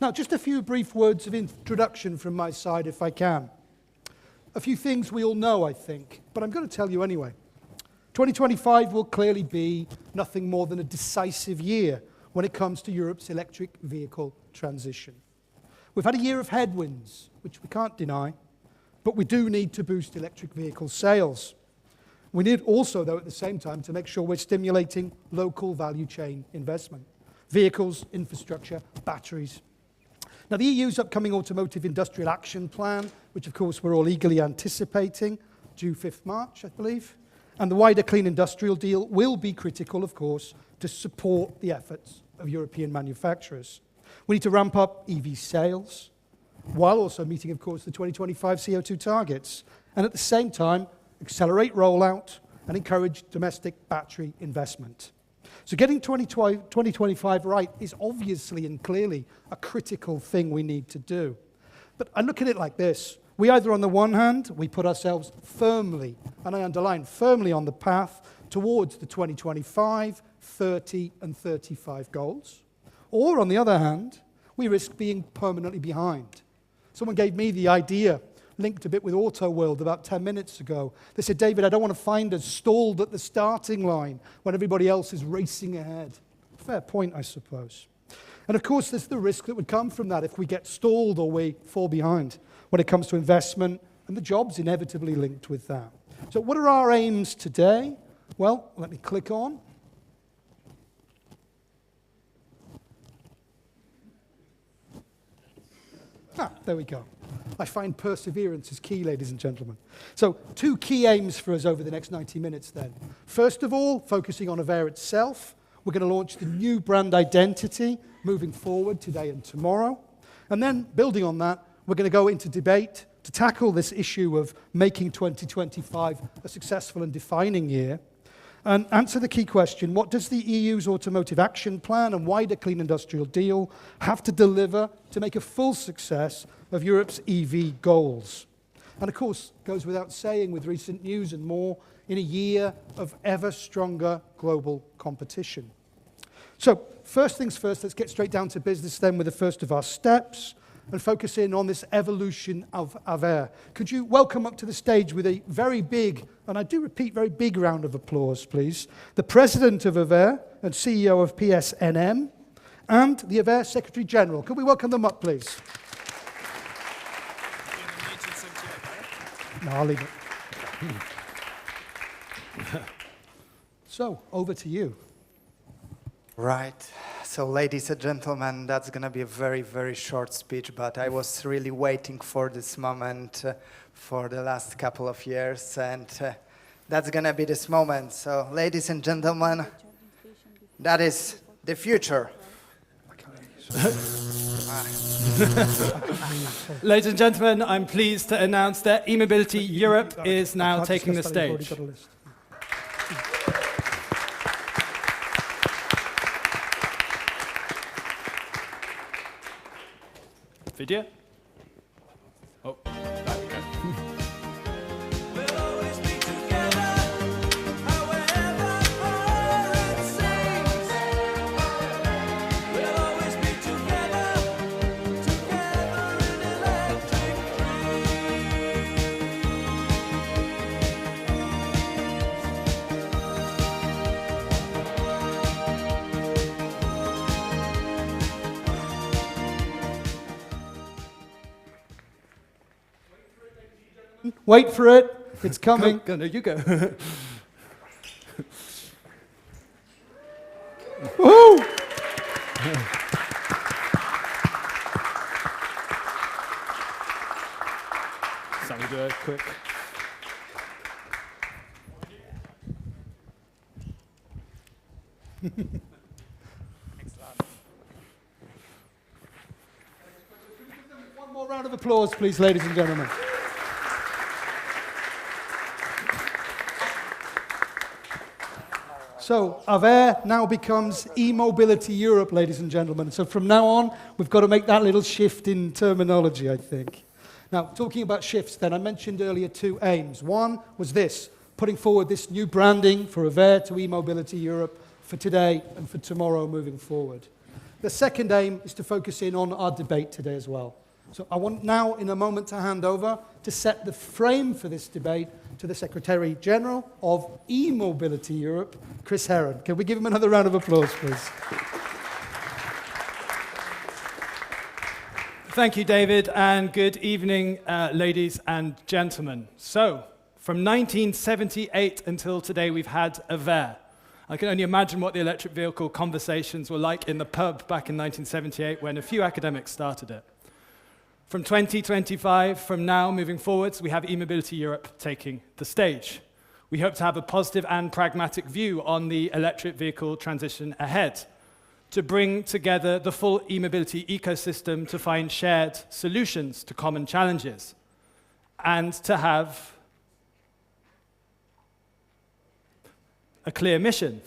Now, just a few brief words of introduction from my side, if I can. A few things we all know, I think, but I'm going to tell you anyway. 2025 will clearly be nothing more than a decisive year when it comes to Europe's electric vehicle transition. We've had a year of headwinds, which we can't deny, but we do need to boost electric vehicle sales. We need also, though, at the same time, to make sure we're stimulating local value chain investment. Vehicles, infrastructure, batteries. Now, the EU's upcoming Automotive Industrial Action Plan, which of course we're all eagerly anticipating, due 5th March, I believe, and the wider Clean Industrial Deal will be critical, of course, to support the efforts of European manufacturers. We need to ramp up EV sales, while also meeting, of course, the 2025 CO2 targets, and at the same time, accelerate rollout and encourage domestic battery investment. So getting 2025 right is obviously and clearly a critical thing we need to do. But I look at it like this. We either, on the one hand, we put ourselves firmly, and I underline firmly, on the path towards the 2025, 30 and 35 goals, or on the other hand, we risk being permanently behind. Someone gave me the idea, linked a bit with Auto World about 10 minutes ago. They said, David, I don't want to find us stalled at the starting line when everybody else is racing ahead. Fair point, I suppose. And of course, there's the risk that would come from that if we get stalled or we fall behind when it comes to investment and the jobs inevitably linked with that. So what are our aims today? Well, let me click on. There we go. I find perseverance is key, ladies and gentlemen. So 2 key aims for us over the next 90 minutes then. First of all, focusing on AVERE itself. We're going to launch the new brand identity moving forward today and tomorrow. And then, building on that, we're going to go into debate to tackle this issue of making 2025 a successful and defining year, and answer the key question: what does the EU's Automotive Action Plan and wider Clean Industrial Deal have to deliver to make a full success of Europe's EV goals? And of course, goes without saying, with recent news and more, in a year of ever stronger global competition. So, first things first, let's get straight down to business then with the first of our steps and focus in on this evolution of AVERE. Could you welcome up to the stage with a very big, and I do repeat, very big round of applause, please, the President of AVERE and CEO of PSNM, and the AVERE Secretary General. Could we welcome them up, please? No, I'll leave it. So, over to you. Right. So, ladies and gentlemen, that's going to be a very, very short speech, but I was really waiting for this moment for the last couple of years, and that's going to be this moment. So, ladies and gentlemen, that is the future. Ladies and gentlemen, I'm pleased to announce that e-mobility Europe is now taking the stage. Video? Oh, there we go. Wait for it. It's coming. Go, no, you go. Woo! Somebody do it quick. One more round of applause, please, ladies and gentlemen. So, AVERE now becomes e-mobility Europe, ladies and gentlemen. So from now on, we've got to make that little shift in terminology, I think. Now, talking about shifts then, I mentioned earlier 2 aims. One was this, putting forward this new branding for AVERE to e-mobility Europe for today and for tomorrow moving forward. The second aim is to focus in on our debate today as well. So I want now, in a moment, to hand over to set the frame for this debate to the Secretary General of E-Mobility Europe, Chris Heron. Can we give him another round of applause, please? Thank you, David, and good evening, ladies and gentlemen. So, from 1978 until today, we've had AVERE. I can only imagine what the electric vehicle conversations were like in the pub back in 1978 when a few academics started it. From 2025, from now moving forwards, we have E-Mobility Europe taking the stage. We hope to have a positive and pragmatic view on the electric vehicle transition ahead, to bring together the full e-mobility ecosystem to find shared solutions to common challenges, and to have a clear mission.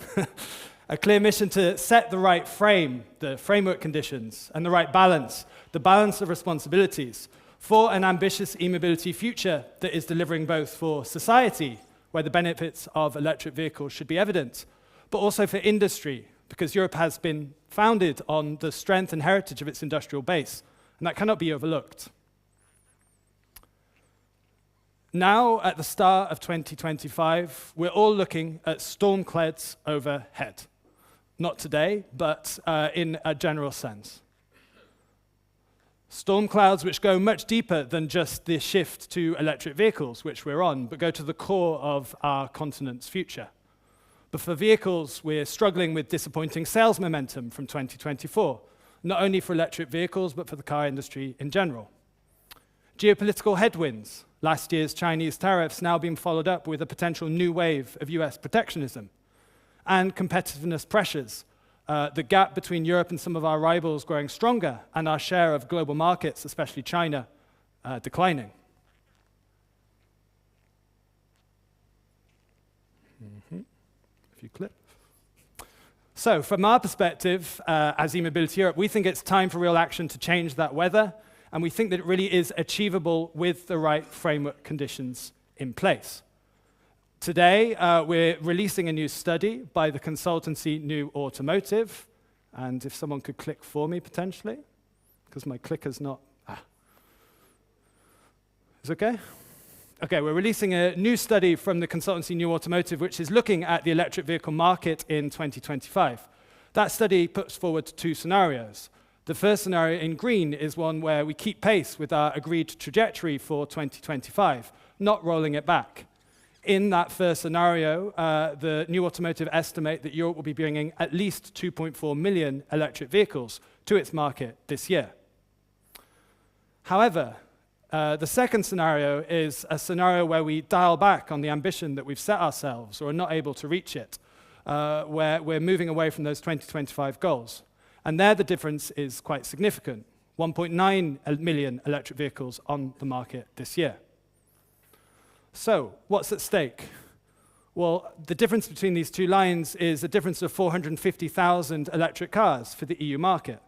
A clear mission to set the right frame, the framework conditions, and the right balance, the balance of responsibilities for an ambitious e-mobility future that is delivering both for society, where the benefits of electric vehicles should be evident, but also for industry, because Europe has been founded on the strength and heritage of its industrial base, and that cannot be overlooked. Now, at the start of 2025, we're all looking at storm clouds overhead. Not today, but in a general sense. Storm clouds which go much deeper than just the shift to electric vehicles, which we're on, but go to the core of our continent's future. But for vehicles, we're struggling with disappointing sales momentum from 2024, not only for electric vehicles, but for the car industry in general. Geopolitical headwinds, last year's Chinese tariffs now being followed up with a potential new wave of US protectionism, and competitiveness pressures, the gap between Europe and some of our rivals growing stronger, and our share of global markets, especially China, declining. If you click. So, from our perspective, as E-Mobility Europe, we think it's time for real action to change that weather, and we think that it really is achievable with the right framework conditions in place. Today, we're releasing a new study by the consultancy New Automotive, and if someone could click for me, potentially, because my clicker's not... Is it okay? Okay, we're releasing a new study from the consultancy New Automotive, which is looking at the electric vehicle market in 2025. That study puts forward two scenarios. The first scenario in green is one where we keep pace with our agreed trajectory for 2025, not rolling it back. In that first scenario, the New Automotive estimate that Europe will be bringing at least 2.4 million electric vehicles to its market this year. However, the second scenario is a scenario where we dial back on the ambition that we've set ourselves or are not able to reach it, where we're moving away from those 2025 goals. And there the difference is quite significant, 1.9 million electric vehicles on the market this year. So, what's at stake? Well, the difference between these two lines is a difference of 450,000 electric cars for the EU market.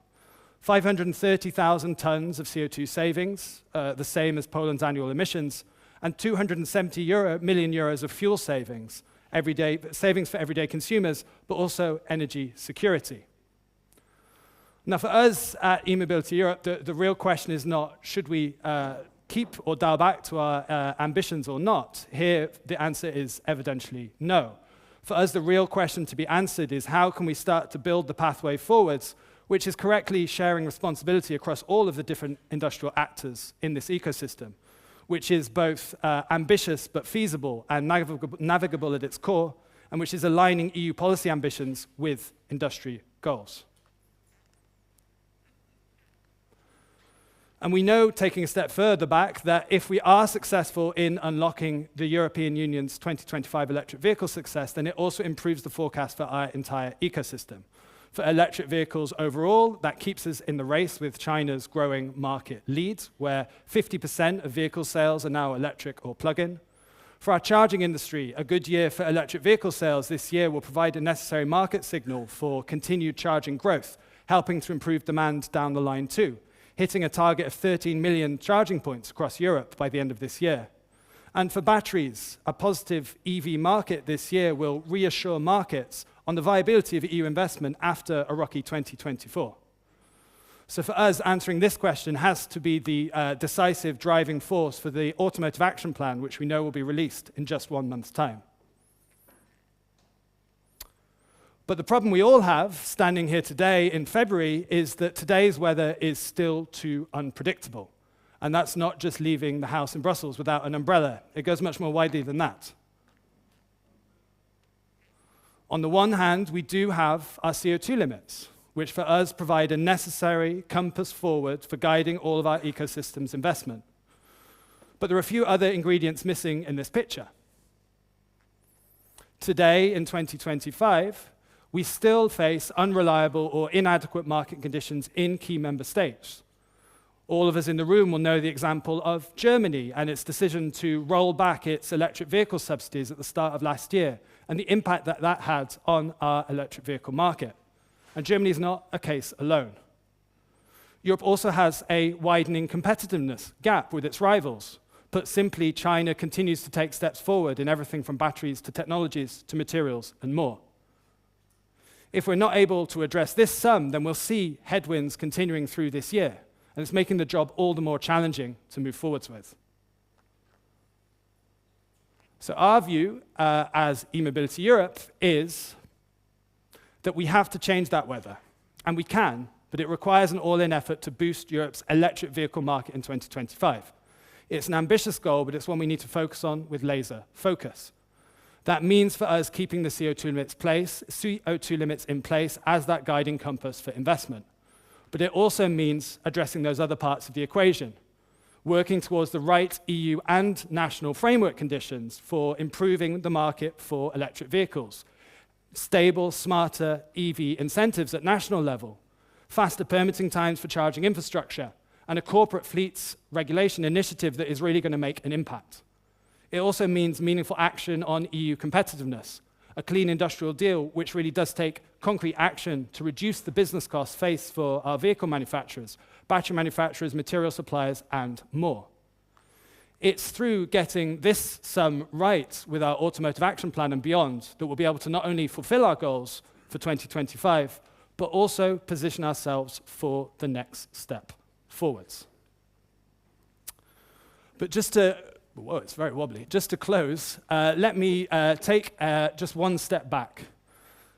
530,000 tons of CO2 savings, the same as Poland's annual emissions, and 270 million euros of fuel savings, savings for everyday consumers, but also energy security. Now, for us at E-Mobility Europe, the real question is not, should we keep or dial back to our ambitions or not? Here, the answer is evidently no. For us, the real question to be answered is how can we start to build the pathway forwards, which is correctly sharing responsibility across all of the different industrial actors in this ecosystem, which is both ambitious but feasible and navigable at its core, and which is aligning EU policy ambitions with industry goals. And we know, taking a step further back, that if we are successful in unlocking the European Union's 2025 electric vehicle success, then it also improves the forecast for our entire ecosystem. For electric vehicles overall, that keeps us in the race with China's growing market lead, where 50% of vehicle sales are now electric or plug-in. For our charging industry, a good year for electric vehicle sales this year will provide a necessary market signal for continued charging growth, helping to improve demand down the line too, hitting a target of 13 million charging points across Europe by the end of this year. And for batteries, a positive EV market this year will reassure markets on the viability of EU investment after a rocky 2024. So for us, answering this question has to be the decisive driving force for the automotive action plan, which we know will be released in just 1 month's time. But the problem we all have, standing here today in February, is that today's weather is still too unpredictable. And that's not just leaving the house in Brussels without an umbrella. It goes much more widely than that. On the one hand, we do have our CO2 limits, which for us provide a necessary compass forward for guiding all of our ecosystems investment. But there are a few other ingredients missing in this picture. Today, in 2025, we still face unreliable or inadequate market conditions in key member states. All of us in the room will know the example of Germany and its decision to roll back its electric vehicle subsidies at the start of last year, and the impact that that had on our electric vehicle market. And Germany is not a case alone. Europe also has a widening competitiveness gap with its rivals. Put simply, China continues to take steps forward in everything from batteries to technologies to materials and more. If we're not able to address this sum, then we'll see headwinds continuing through this year, and it's making the job all the more challenging to move forwards with. So our view as eMobility Europe is that we have to change that weather, and we can, but it requires an all-in effort to boost Europe's electric vehicle market in 2025. It's an ambitious goal, but it's one we need to focus on with laser focus. That means for us keeping the CO2 limits in place as that guiding compass for investment. But it also means addressing those other parts of the equation, working towards the right EU and national framework conditions for improving the market for electric vehicles, stable, smarter EV incentives at national level, faster permitting times for charging infrastructure, and a corporate fleets regulation initiative that is really going to make an impact. It also means meaningful action on EU competitiveness, a clean industrial deal which really does take concrete action to reduce the business costs faced for our vehicle manufacturers, battery manufacturers, material suppliers, and more. It's through getting this sum right with our automotive action plan and beyond that we'll be able to not only fulfill our goals for 2025, but also position ourselves for the next step forwards. But just to whoa, it's very wobbly. Just to close, let me take just one step back.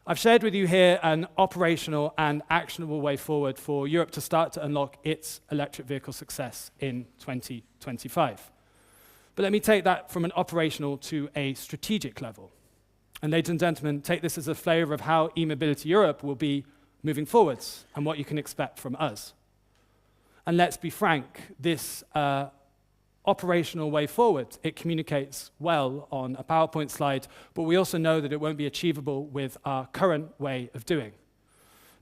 I've shared with you here an operational and actionable way forward for Europe to start to unlock its electric vehicle success in 2025. But let me take that from an operational to a strategic level. And ladies and gentlemen, take this as a flavor of how eMobility Europe will be moving forwards and what you can expect from us. And let's be frank, this operational way forward, it communicates well on a PowerPoint slide, but we also know that it won't be achievable with our current way of doing.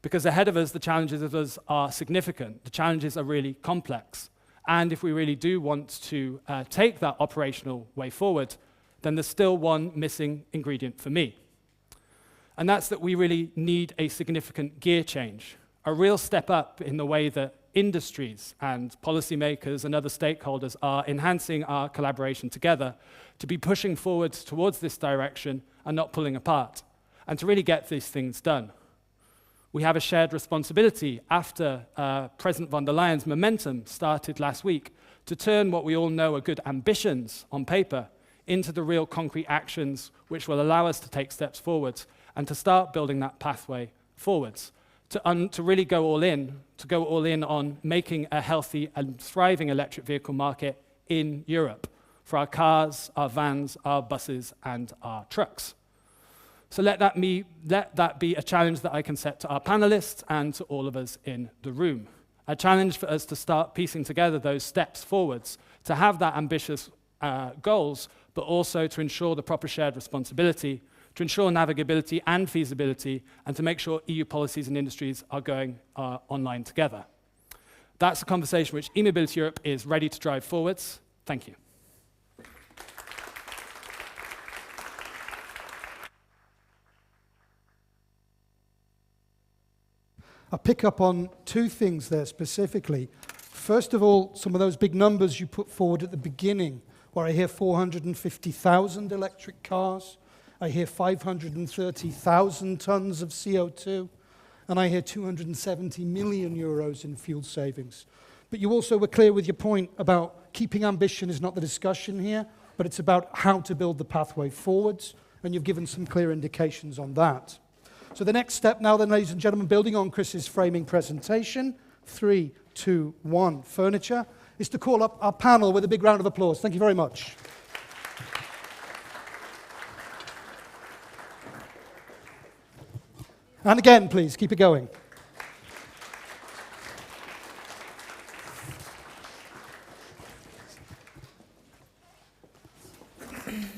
Because ahead of us, the challenges of us are significant. The challenges are really complex. And if we really do want to take that operational way forward, then there's still one missing ingredient for me. And that's that we really need a significant gear change, a real step up in the way that industries and policymakers and other stakeholders are enhancing our collaboration together to be pushing forward towards this direction and not pulling apart, and to really get these things done. We have a shared responsibility after President von der Leyen's momentum started last week to turn what we all know are good ambitions on paper into the real concrete actions which will allow us to take steps forwards and to start building that pathway forwards. To really go all in on making a healthy and thriving electric vehicle market in Europe for our cars, our vans, our buses, and our trucks. So let that be a challenge that I can set to our panelists and to all of us in the room. A challenge for us to start piecing together those steps forwards, to have that ambitious goals, but also to ensure the proper shared responsibility, to ensure navigability and feasibility, and to make sure EU policies and industries are going online together. That's a conversation which eMobility Europe is ready to drive forwards. Thank you. I'll pick up on two things there specifically. First of all, some of those big numbers you put forward at the beginning, where I hear 450,000 electric cars, I hear 530,000 tons of CO2. and I hear 270 million euros in fuel savings. But you also were clear with your point about keeping ambition is not the discussion here, but it's about how to build the pathway forwards, and you've given some clear indications on that. So the next step now then, ladies and gentlemen, building on Chris's framing presentation, 3, 2, 1, furniture, is to call up our panel with a big round of applause. Thank you very much. And again, please, keep it going.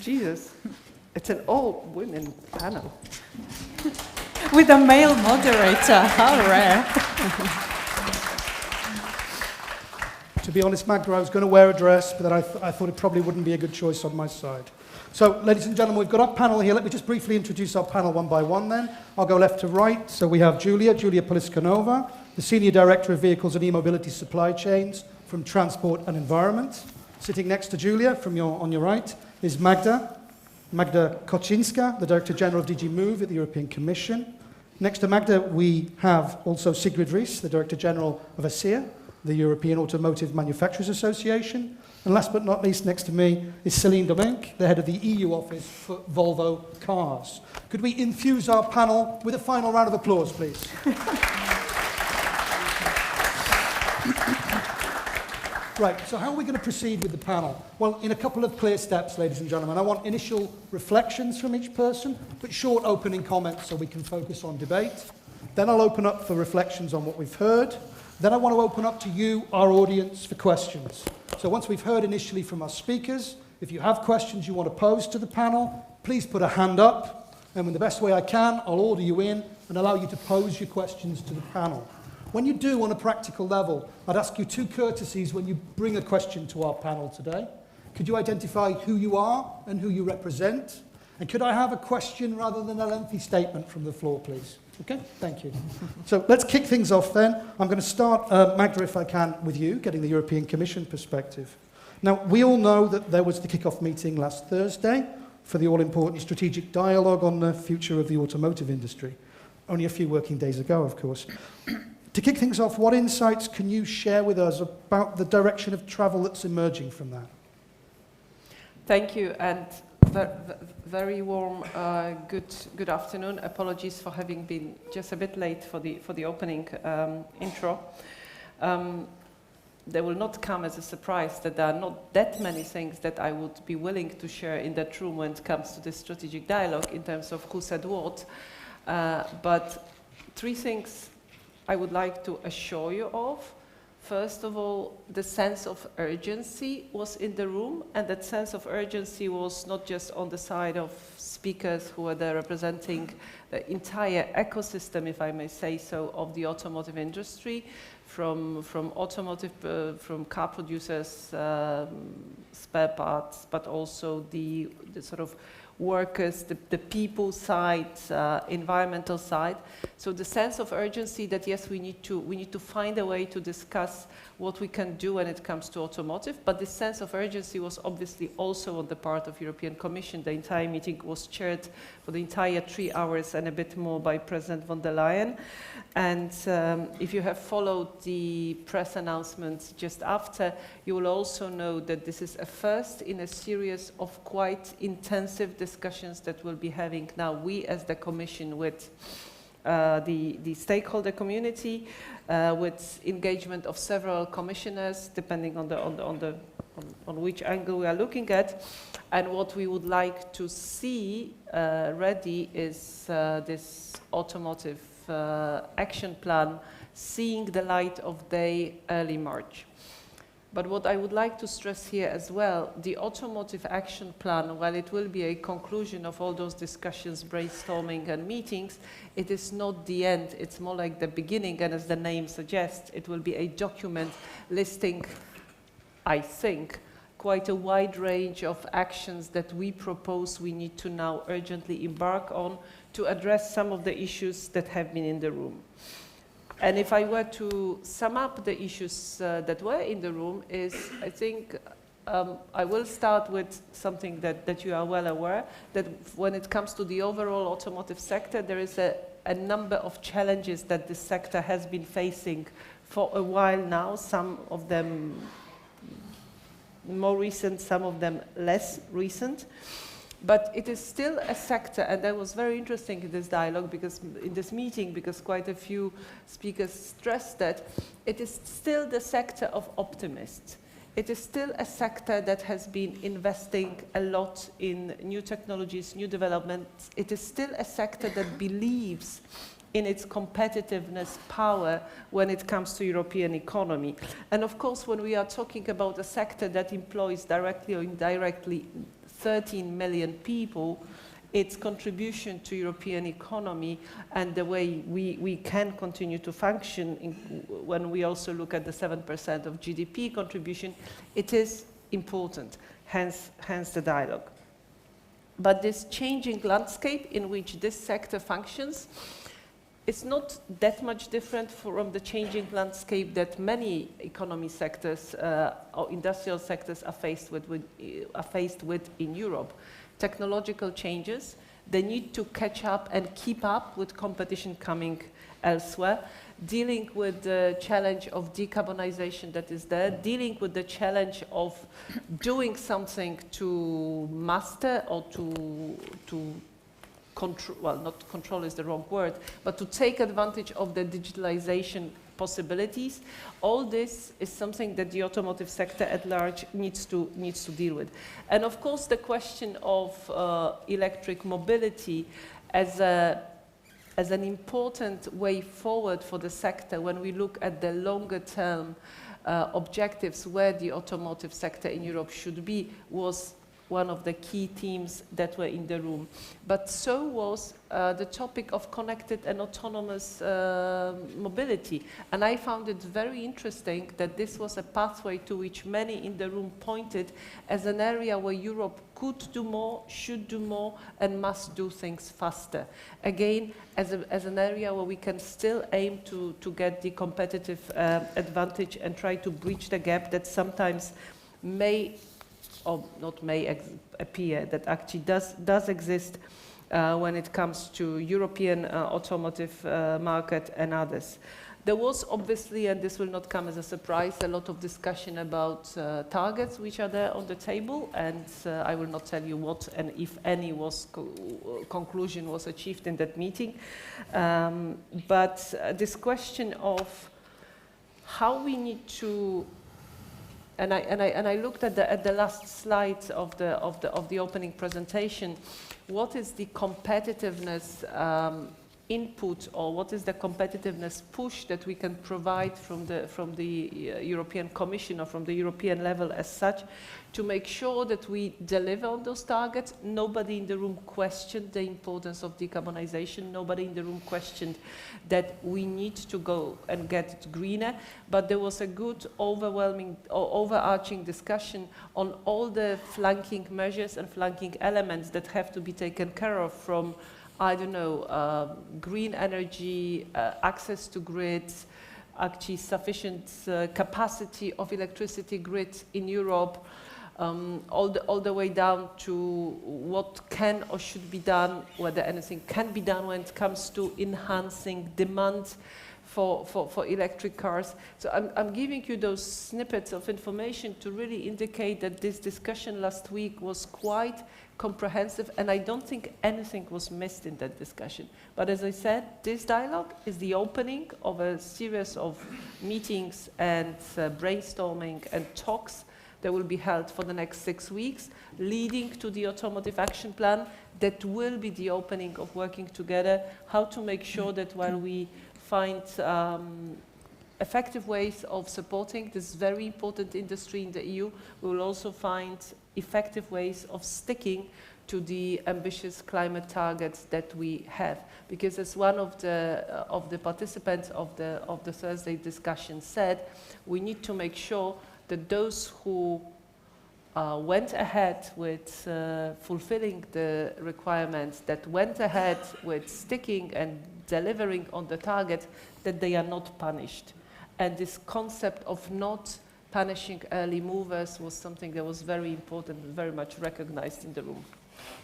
Jesus, it's an all-women panel. With a male moderator, how rare. To be honest, Magda, I was going to wear a dress, but then I thought it probably wouldn't be a good choice on my side. So, ladies and gentlemen, we've got our panel here. Let me just briefly introduce our panel one by one then. I'll go left to right. So we have Julia Poliscanova, the Senior Director of Vehicles and E-Mobility Supply Chains from Transport and Environment. Sitting next to Julia, on your right, is Magda Kopczynska, the Director General of DG Move at the European Commission. Next to Magda, we have also Sigrid Vries, the Director General of ACEA, the European Automotive Manufacturers Association. And last but not least, next to me is Céline Domecq, the head of the EU office for Volvo Cars. Could we infuse our panel with a final round of applause, please? Right, so how are we going to proceed with the panel? Well, in a couple of clear steps, ladies and gentlemen. I want initial reflections from each person, but short opening comments so we can focus on debate. Then I'll open up for reflections on what we've heard. Then I want to open up to you, our audience, for questions. So once we've heard initially from our speakers, if you have questions you want to pose to the panel, please put a hand up. And in the best way I can, I'll order you in and allow you to pose your questions to the panel. When you do, on a practical level, I'd ask you two courtesies when you bring a question to our panel today. Could you identify who you are and who you represent? And could I have a question rather than a lengthy statement from the floor, please? Okay, thank you. So let's kick things off then. I'm going to start, Magda, if I can, with you, getting the European Commission perspective. Now, we all know that there was the kick-off meeting last Thursday for the all-important strategic dialogue on the future of the automotive industry. Only a few working days ago, of course. To kick things off, what insights can you share with us about the direction of travel that's emerging from that? Thank you, and very warm good afternoon. Apologies for having been just a bit late for the opening intro. They will not come as a surprise that there are not that many things that I would be willing to share in that room when it comes to this strategic dialogue in terms of who said what. But three things I would like to assure you of. First of all, the sense of urgency was in the room, and that sense of urgency was not just on the side of speakers who were there representing the entire ecosystem, if I may say so, of the automotive industry, from car producers, spare parts, but also the sort of workers, the people side, environmental side. So the sense of urgency that yes, we need to find a way to discuss what we can do when it comes to automotive, but this sense of urgency was obviously also on the part of European Commission. The entire meeting was chaired for the entire 3 hours and a bit more by President von der Leyen. And if you have followed the press announcements just after, you will also know that this is a first in a series of quite intensive discussions that we'll be having now, we as the Commission, with the stakeholder community, with engagement of several commissioners, depending on which angle we are looking at. And what we would like to see ready is this automotive action plan seeing the light of day early March. But what I would like to stress here as well, the automotive action plan, while it will be a conclusion of all those discussions, brainstorming and meetings, it is not the end. It's more like the beginning, and as the name suggests, it will be a document listing, I think, quite a wide range of actions that we propose we need to now urgently embark on to address some of the issues that have been in the room. And if I were to sum up the issues that were in the room, I think I will start with something that you are well aware, that when it comes to the overall automotive sector, there is a a number of challenges that the sector has been facing for a while now, some of them more recent, some of them less recent. But it is still a sector, and that was very interesting in this dialogue, because in this meeting, because quite a few speakers stressed that it is still the sector of optimists. It is still a sector that has been investing a lot in new technologies, new developments. It is still a sector that believes in its competitiveness power when it comes to European economy. And of course, when we are talking about a sector that employs directly or indirectly 13 million people, its contribution to European economy and the way we can continue to function when we also look at the 7% of GDP contribution, it is important, hence the dialogue. But this changing landscape in which this sector functions, it's not that much different from the changing landscape that many economy sectors or industrial sectors are faced with in Europe. Technological changes, they need to catch up and keep up with competition coming elsewhere, dealing with the challenge of decarbonization that is there, dealing with the challenge of doing something to master or to control, well, not control is the wrong word, but to take advantage of the digitalization possibilities. All this is something that the automotive sector at large needs to deal with. And of course, the question of electric mobility as an important way forward for the sector when we look at the longer term objectives where the automotive sector in Europe should be was one of the key themes that were in the room. But so was the topic of connected and autonomous mobility. And I found it very interesting that this was a pathway to which many in the room pointed as an area where Europe could do more, should do more, and must do things faster. Again, as an area where we can still aim to get the competitive advantage and try to bridge the gap that sometimes may or not may appear, that actually does exist when it comes to European automotive market and others. There was obviously, and this will not come as a surprise, a lot of discussion about targets which are there on the table, and I will not tell you what and if any conclusion was achieved in that meeting. But this question of how we need to, and I looked at the last slide of the opening presentation. What is the competitiveness input, or what is the competitiveness push that we can provide from the European Commission or from the European level as such, to make sure that we deliver on those targets? Nobody in the room questioned the importance of decarbonization. Nobody in the room questioned that we need to go and get it greener. But there was a good, overwhelming, or overarching discussion on all the flanking measures and flanking elements that have to be taken care of, from I don't know, green energy, access to grids, actually sufficient capacity of electricity grids in Europe, all the way down to what can or should be done, whether anything can be done when it comes to enhancing demand for electric cars. So I'm giving you those snippets of information to really indicate that this discussion last week was quite comprehensive, and I don't think anything was missed in that discussion. But as I said, this dialogue is the opening of a series of meetings and brainstorming and talks that will be held for the next 6 weeks, leading to the Automotive Action Plan that will be the opening of working together, how to make sure that while we find effective ways of supporting this very important industry in the EU, we will also find effective ways of sticking to the ambitious climate targets that we have. Because as one of the participants of the Thursday discussion said, we need to make sure that those who went ahead with fulfilling the requirements, that went ahead with sticking and delivering on the target, that they are not punished. And this concept of not punishing early movers was something that was very important and very much recognized in the room.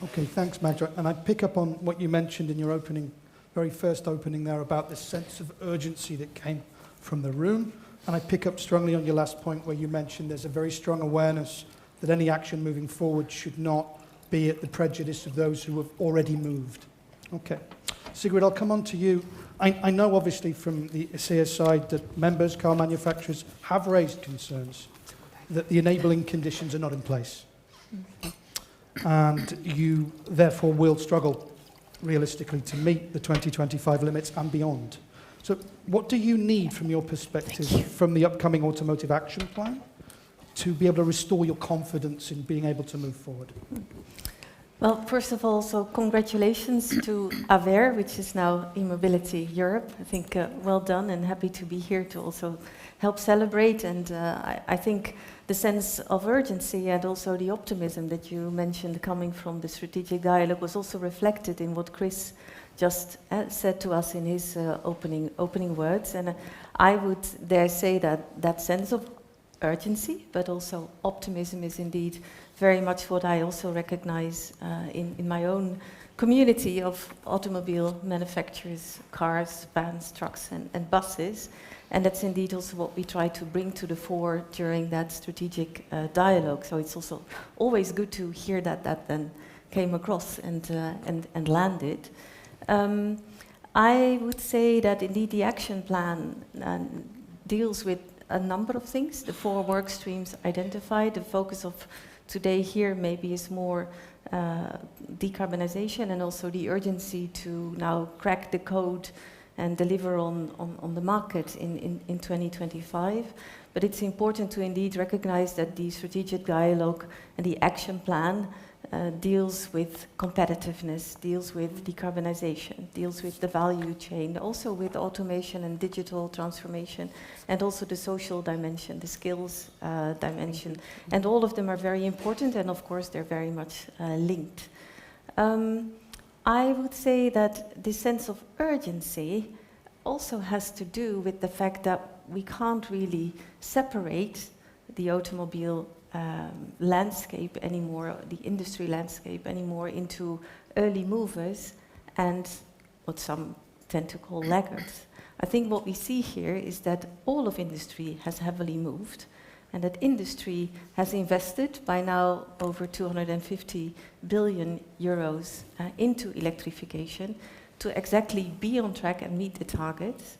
Okay, thanks, Magda. And I pick up on what you mentioned in your opening very first opening there about this sense of urgency that came from the room. And I pick up strongly on your last point where you mentioned there's a very strong awareness that any action moving forward should not be at the prejudice of those who have already moved. Okay. Sigrid, I'll come on to you. I know obviously from the ACEA side that members, car manufacturers, have raised concerns that the enabling conditions are not in place. And you therefore will struggle realistically to meet the 2025 limits and beyond. So what do you need from your perspective from the upcoming automotive action plan to be able to restore your confidence in being able to move forward? Well, first of all, so congratulations to AVERE, which is now E-Mobility Europe. I think well done, and happy to be here to also help celebrate. And I think the sense of urgency and also the optimism that you mentioned coming from the strategic dialogue was also reflected in what Chris just said to us in his opening words. And I would dare say that that sense of urgency, but also optimism is indeed very much what I also recognize in my own community of automobile manufacturers, cars, vans, trucks and buses. And that's indeed also what we try to bring to the fore during that strategic dialogue. So it's also always good to hear that then came across and landed. I would say that indeed the action plan deals with a number of things. The 4 work streams identified. The focus of today here maybe is more decarbonization and also the urgency to now crack the code and deliver on the market in 2025. But it's important to indeed recognize that the strategic dialogue and the action plan deals with competitiveness, deals with decarbonization, deals with the value chain, also with automation and digital transformation, and also the social dimension, the skills dimension. And all of them are very important, and of course they're very much linked. I would say that this sense of urgency also has to do with the fact that we can't really separate the automobile landscape anymore, the industry landscape anymore, into early movers and what some tend to call laggards. I think what we see here is that all of industry has heavily moved, and that industry has invested by now over 250 billion euros into electrification to exactly be on track and meet the targets.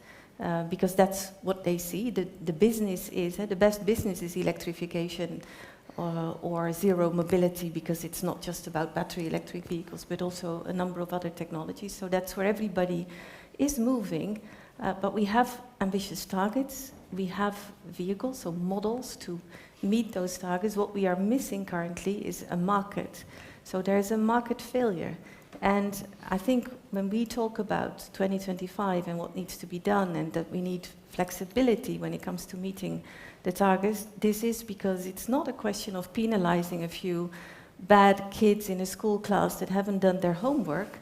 Because that's what they see. The business is, the best business is electrification or zero mobility, because it's not just about battery electric vehicles, but also a number of other technologies. So that's where everybody is moving. But we have ambitious targets. We have vehicles, so models to meet those targets. What we are missing currently is a market. So there is a market failure. And I think when we talk about 2025 and what needs to be done, and that we need flexibility when it comes to meeting the targets, this is because it's not a question of penalizing a few bad kids in a school class that haven't done their homework.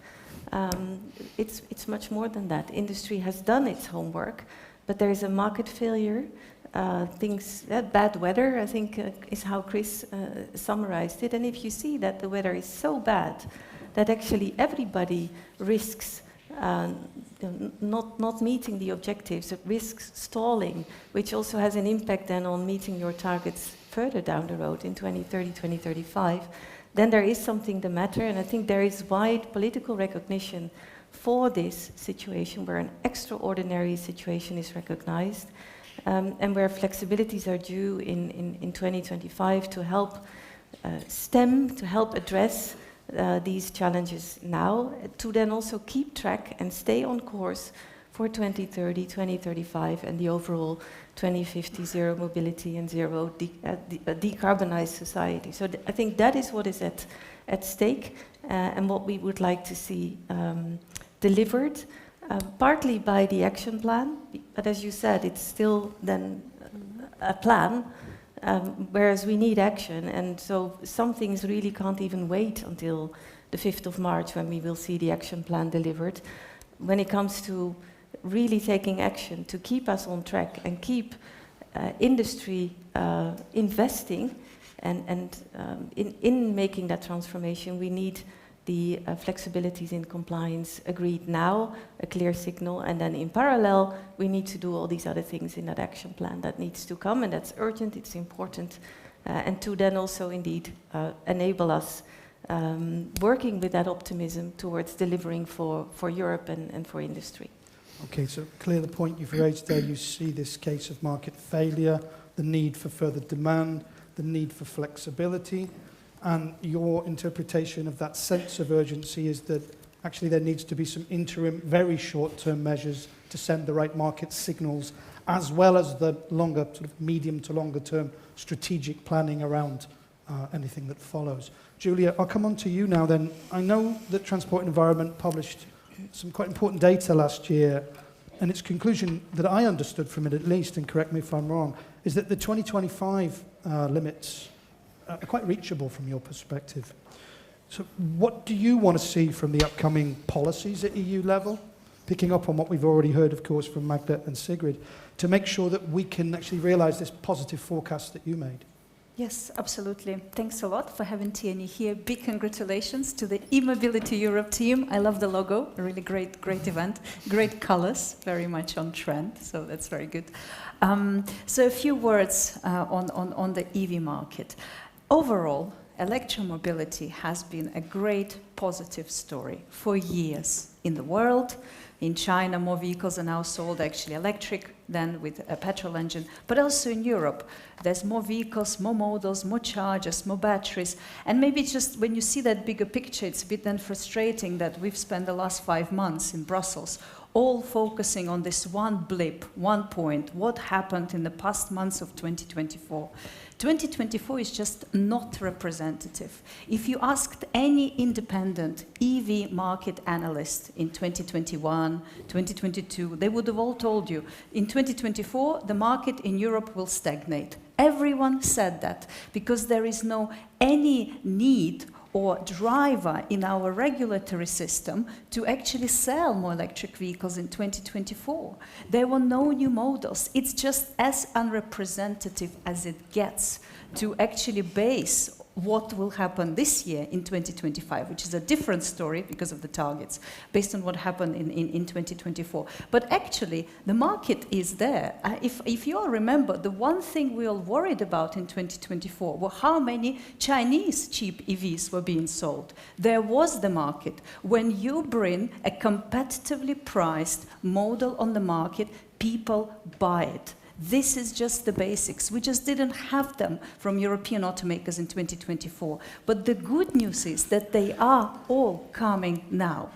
It's much more than that. Industry has done its homework, but there is a market failure. Bad weather, I think, is how Chris summarized it. And if you see that the weather is so bad that actually everybody risks not meeting the objectives, it risks stalling, which also has an impact then on meeting your targets further down the road in 2030, 2035, then there is something the matter. And I think there is wide political recognition for this situation, where an extraordinary situation is recognized, and where flexibilities are due in 2025 to help stem, to help address these challenges now, to then also keep track and stay on course for 2030, 2035, and the overall 2050 zero mobility and zero decarbonized society. So I think that is what is at stake, and what we would like to see delivered, partly by the action plan, but as you said, it's still then a plan. Whereas we need action, and so some things really can't even wait until the 5th of March when we will see the action plan delivered. When it comes to really taking action to keep us on track and keep industry investing and in making that transformation, we need the flexibilities in compliance agreed now, a clear signal, and then in parallel, we need to do all these other things in that action plan that needs to come, and that's urgent, it's important, and to then also indeed enable us working with that optimism towards delivering for Europe and for industry. Okay, so clear the point you've raised there. You see this case of market failure, the need for further demand, the need for flexibility, and your interpretation of that sense of urgency is that actually there needs to be some interim, very short-term measures to send the right market signals, as well as the longer, sort of medium to longer-term strategic planning around anything that follows. Julia, I'll come on to you now then. I know that Transport and Environment published some quite important data last year, and its conclusion that I understood from it at least, and correct me if I'm wrong, is that the 2025 limits are quite reachable from your perspective. So what do you want to see from the upcoming policies at EU level, picking up on what we've already heard, of course, from Magda and Sigrid, to make sure that we can actually realise this positive forecast that you made? Yes, absolutely. Thanks a lot for having TNE here. Big congratulations to the e-mobility Europe team. I love the logo, a really great event. Great colors, very much on trend, so that's very good. So a few words on the EV market. Overall, electromobility has been a great positive story for years in the world. In China, more vehicles are now sold actually electric than with a petrol engine, but also in Europe. There's more vehicles, more models, more chargers, more batteries, and maybe just when you see that bigger picture, it's a bit then frustrating that we've spent the last 5 months in Brussels all focusing on this one blip, one point, what happened in the past months of 2024. 2024 is just not representative. If you asked any independent EV market analyst in 2021, 2022, they would have all told you, in 2024, the market in Europe will stagnate. Everyone said that because there is no any need or driver in our regulatory system to actually sell more electric vehicles in 2024. There were no new models. It's just as unrepresentative as it gets to actually base what will happen this year in 2025, which is a different story because of the targets, based on what happened in 2024. But actually, the market is there. If you all remember, the one thing we all worried about in 2024 were how many Chinese cheap EVs were being sold. There was the market. When you bring a competitively priced model on the market, people buy it. This is just the basics. We just didn't have them from European automakers in 2024. But the good news is that they are all coming now.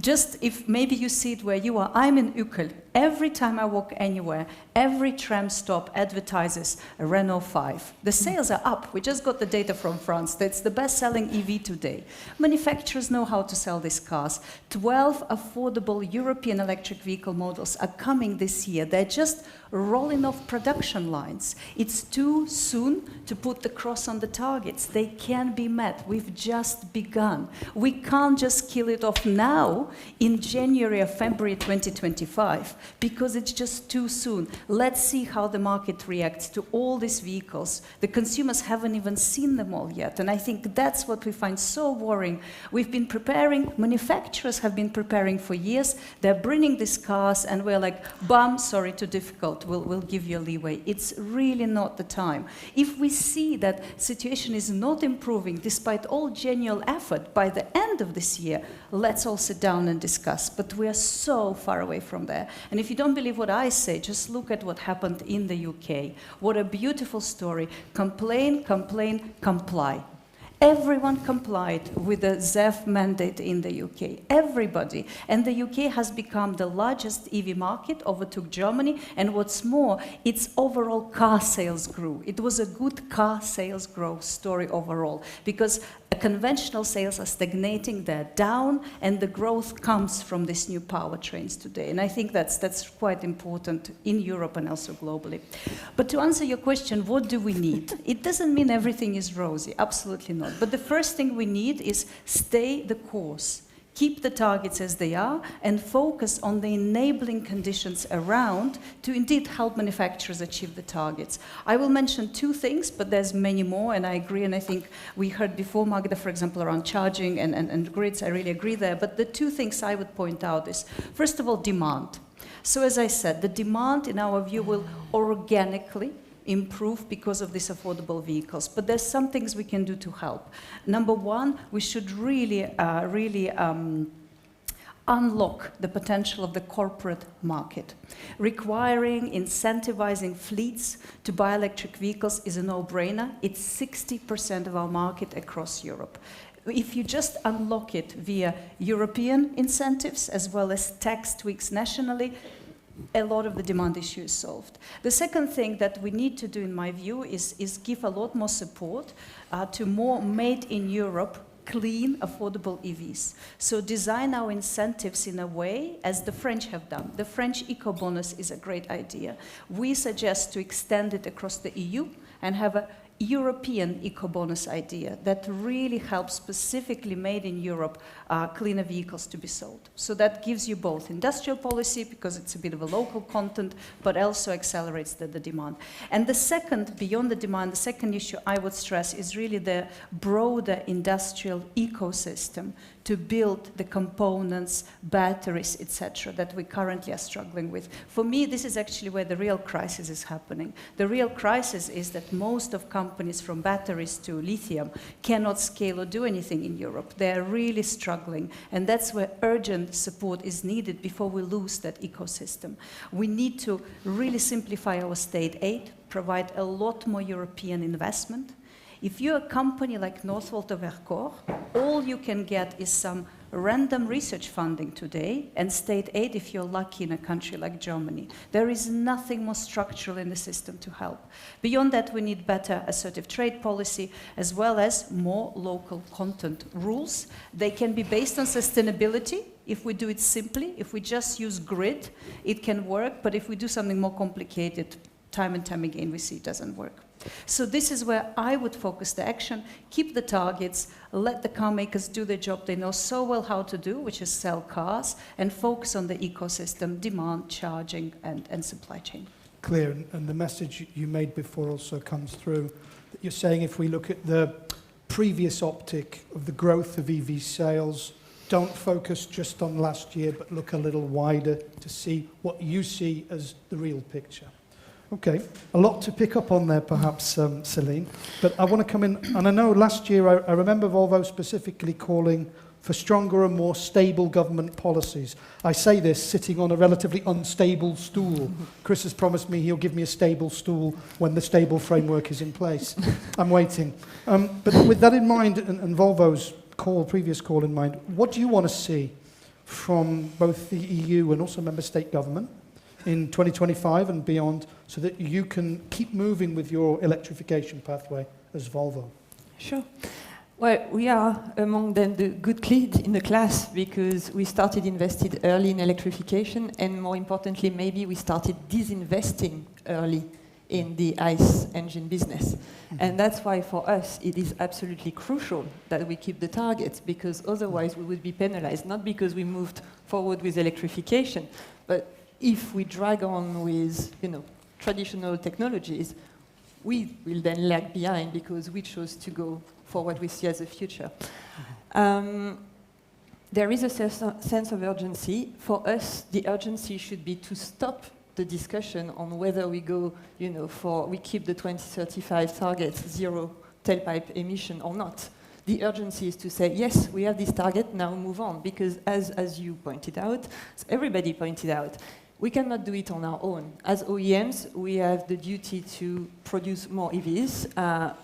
Just if maybe you see it where you are, I'm in Uccle. Every time I walk anywhere, every tram stop advertises a Renault 5. The sales are up. We just got the data from France. That's the best-selling EV today. Manufacturers know how to sell these cars. 12 affordable European electric vehicle models are coming this year. They're just rolling off production lines. It's too soon to put the cross on the targets. They can be met. We've just begun. We can't just kill it off now in January or February 2025 because it's just too soon. Let's see how the market reacts to all these vehicles. The consumers haven't even seen them all yet, and I think that's what we find so worrying. We've been preparing, manufacturers have been preparing for years. They're bringing these cars, and we're like, bum, sorry, too difficult. We'll give you a leeway. It's really not the time. If we see that situation is not improving despite all genuine effort by the end of this year, let's all sit down and discuss. But we are so far away from there. And if you don't believe what I say, just look at what happened in the UK. What a beautiful story. Complain, complain, comply. Everyone complied with the ZEV mandate in the UK. Everybody. And the UK has become the largest EV market, overtook Germany. And what's more, its overall car sales grew. It was a good car sales growth story overall, because conventional sales are stagnating, they're down, and the growth comes from these new powertrains today. And I think that's quite important in Europe and also globally. But to answer your question, what do we need? It doesn't mean everything is rosy, absolutely not. But the first thing we need is stay the course. keep the targets as they are, and focus on the enabling conditions around to indeed help manufacturers achieve the targets. I will mention two things, but there's many more, and I agree, and I think we heard before, Magda, for example, around charging and grids, I really agree there, but the two things I would point out is, first of all, demand. So as I said, the demand, in our view, will organically improve because of these affordable vehicles. But there's some things we can do to help. Number one, we should really unlock the potential of the corporate market. Requiring, incentivizing fleets to buy electric vehicles is a no-brainer. It's 60% of our market across Europe. If you just unlock it via European incentives as well as tax tweaks nationally, a lot of the demand issue is solved. The second thing that we need to do, in my view, is give a lot more support to more made in Europe, clean, affordable EVs. So design our incentives in a way as the French have done. The French eco-bonus is a great idea. We suggest to extend it across the EU and have a European eco-bonus idea that really helps specifically made in Europe cleaner vehicles to be sold. So that gives you both industrial policy, because it's a bit of a local content, but also accelerates the demand. And the second, beyond the demand, the second issue I would stress is really the broader industrial ecosystem to build the components, batteries, etc., that we currently are struggling with. For me, this is actually where the real crisis is happening. The real crisis is that most of companies, from batteries to lithium, cannot scale or do anything in Europe. They are really struggling, and that's where urgent support is needed before we lose that ecosystem. We need to really simplify our state aid, provide a lot more European investment. If you're a company like Northvolt or Vercors, all you can get is some random research funding today and state aid if you're lucky in a country like Germany. There is nothing more structural in the system to help. Beyond that, we need better assertive trade policy as well as more local content rules. They can be based on sustainability. If we do it simply, if we just use grid, it can work, but if we do something more complicated, time and time again, we see it doesn't work. So this is where I would focus the action, keep the targets, let the car makers do their job they know so well how to do, which is sell cars, and focus on the ecosystem, demand, charging, and supply chain. Clear, and the message you made before also comes through. That you're saying if we look at the previous optic of the growth of EV sales, don't focus just on last year, but look a little wider to see what you see as the real picture. Okay, a lot to pick up on there perhaps, Céline, but I want to come in, and I know last year I remember Volvo specifically calling for stronger and more stable government policies. I say this sitting on a relatively unstable stool. Chris has promised me he'll give me a stable stool when the stable framework is in place. I'm waiting. But with that in mind, and Volvo's previous call in mind, what do you want to see from both the EU and also member state government in 2025 and beyond, so that you can keep moving with your electrification pathway as Volvo? Sure. Well, we are among the good kids in the class because we started invested early in electrification, and more importantly, maybe we started disinvesting early in the ICE engine business. And that's why for us it is absolutely crucial that we keep the targets, because otherwise we would be penalized, not because we moved forward with electrification, but if we drag on with, traditional technologies, we will then lag behind because we chose to go for what we see as a future. There is a sense of urgency. For us, the urgency should be to stop the discussion on whether we go, we keep the 2035 targets, zero tailpipe emission or not. The urgency is to say, yes, we have this target, now move on, because as you pointed out, as everybody pointed out, we cannot do it on our own. As OEMs, we have the duty to produce more EVs,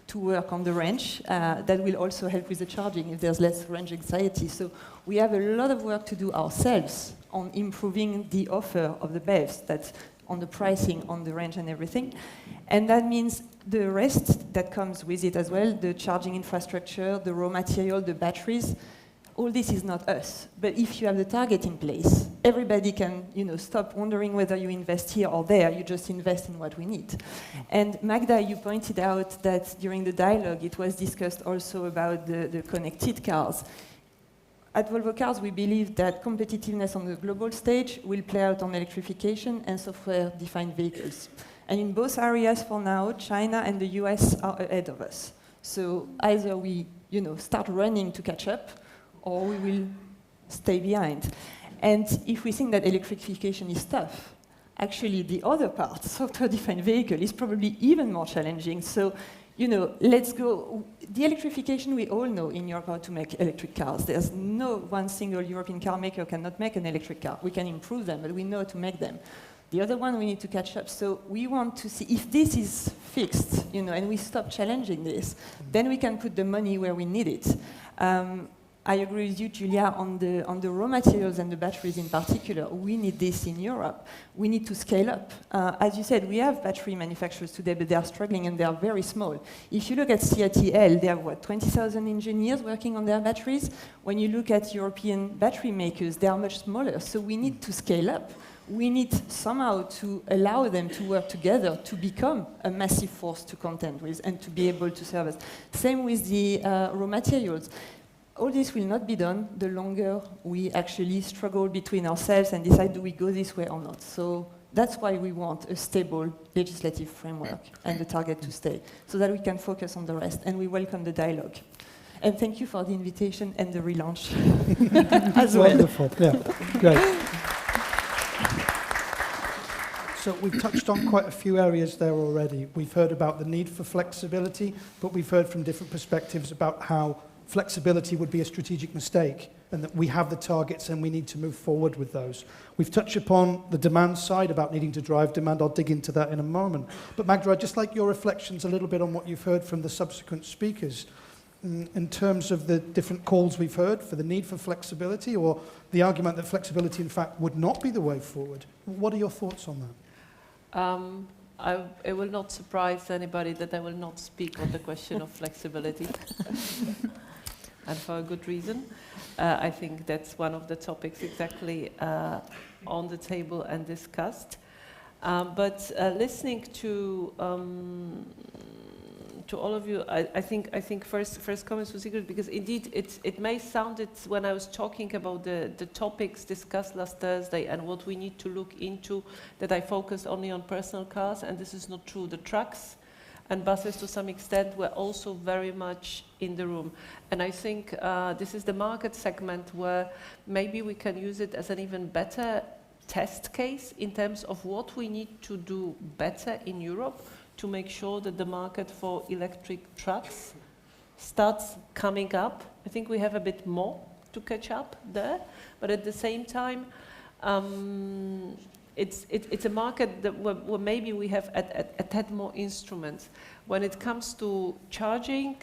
to work on the range. That will also help with the charging if there's less range anxiety. So we have a lot of work to do ourselves on improving the offer of the BEVs, that's on the pricing, on the range and everything. And that means the rest that comes with it as well, the charging infrastructure, the raw material, the batteries. All this is not us, but if you have the target in place, everybody can, stop wondering whether you invest here or there. You just invest in what we need. And Magda, you pointed out that during the dialogue, it was discussed also about the connected cars. At Volvo Cars, we believe that competitiveness on the global stage will play out on electrification and software-defined vehicles. And in both areas for now, China and the US are ahead of us. So either we, start running to catch up, or we will stay behind. And if we think that electrification is tough, actually the other part, software-defined vehicle, is probably even more challenging. So, let's go. The electrification, we all know in Europe how to make electric cars. There's no one single European car maker cannot make an electric car. We can improve them, but we know how to make them. The other one, we need to catch up. So we want to see if this is fixed, and we stop challenging this, then we can put the money where we need it. I agree with you, Julia, on the raw materials and the batteries in particular. We need this in Europe. We need to scale up. As you said, we have battery manufacturers today, but they are struggling and they are very small. If you look at CATL, they have, 20,000 engineers working on their batteries? When you look at European battery makers, they are much smaller. So we need to scale up. We need somehow to allow them to work together to become a massive force to contend with and to be able to serve us. Same with the raw materials. All this will not be done the longer we actually struggle between ourselves and decide, do we go this way or not? So that's why we want a stable legislative framework and the target to stay, so that we can focus on the rest, and we welcome the dialogue. And thank you for the invitation and the relaunch as well. Wonderful, yeah, great. So we've touched on quite a few areas there already. We've heard about the need for flexibility, but we've heard from different perspectives about how flexibility would be a strategic mistake and that we have the targets and we need to move forward with those. We've touched upon the demand side about needing to drive demand. I'll dig into that in a moment. But Magda, I'd just like your reflections a little bit on what you've heard from the subsequent speakers in terms of the different calls we've heard for the need for flexibility, or the argument that flexibility in fact would not be the way forward. What are your thoughts on that? It will not surprise anybody that I will not speak on the question of flexibility. And for a good reason. I think that's one of the topics exactly on the table and discussed. But listening to all of you, I think first comments to Sigrid, because indeed it may sound when I was talking about the topics discussed last Thursday and what we need to look into, that I focused only on personal cars, and this is not true. The trucks and buses to some extent were also very much in the room. And I think this is the market segment where maybe we can use it as an even better test case in terms of what we need to do better in Europe to make sure that the market for electric trucks starts coming up. I think we have a bit more to catch up there, but at the same time, it's a market that where maybe we have had more instruments. When it comes to charging,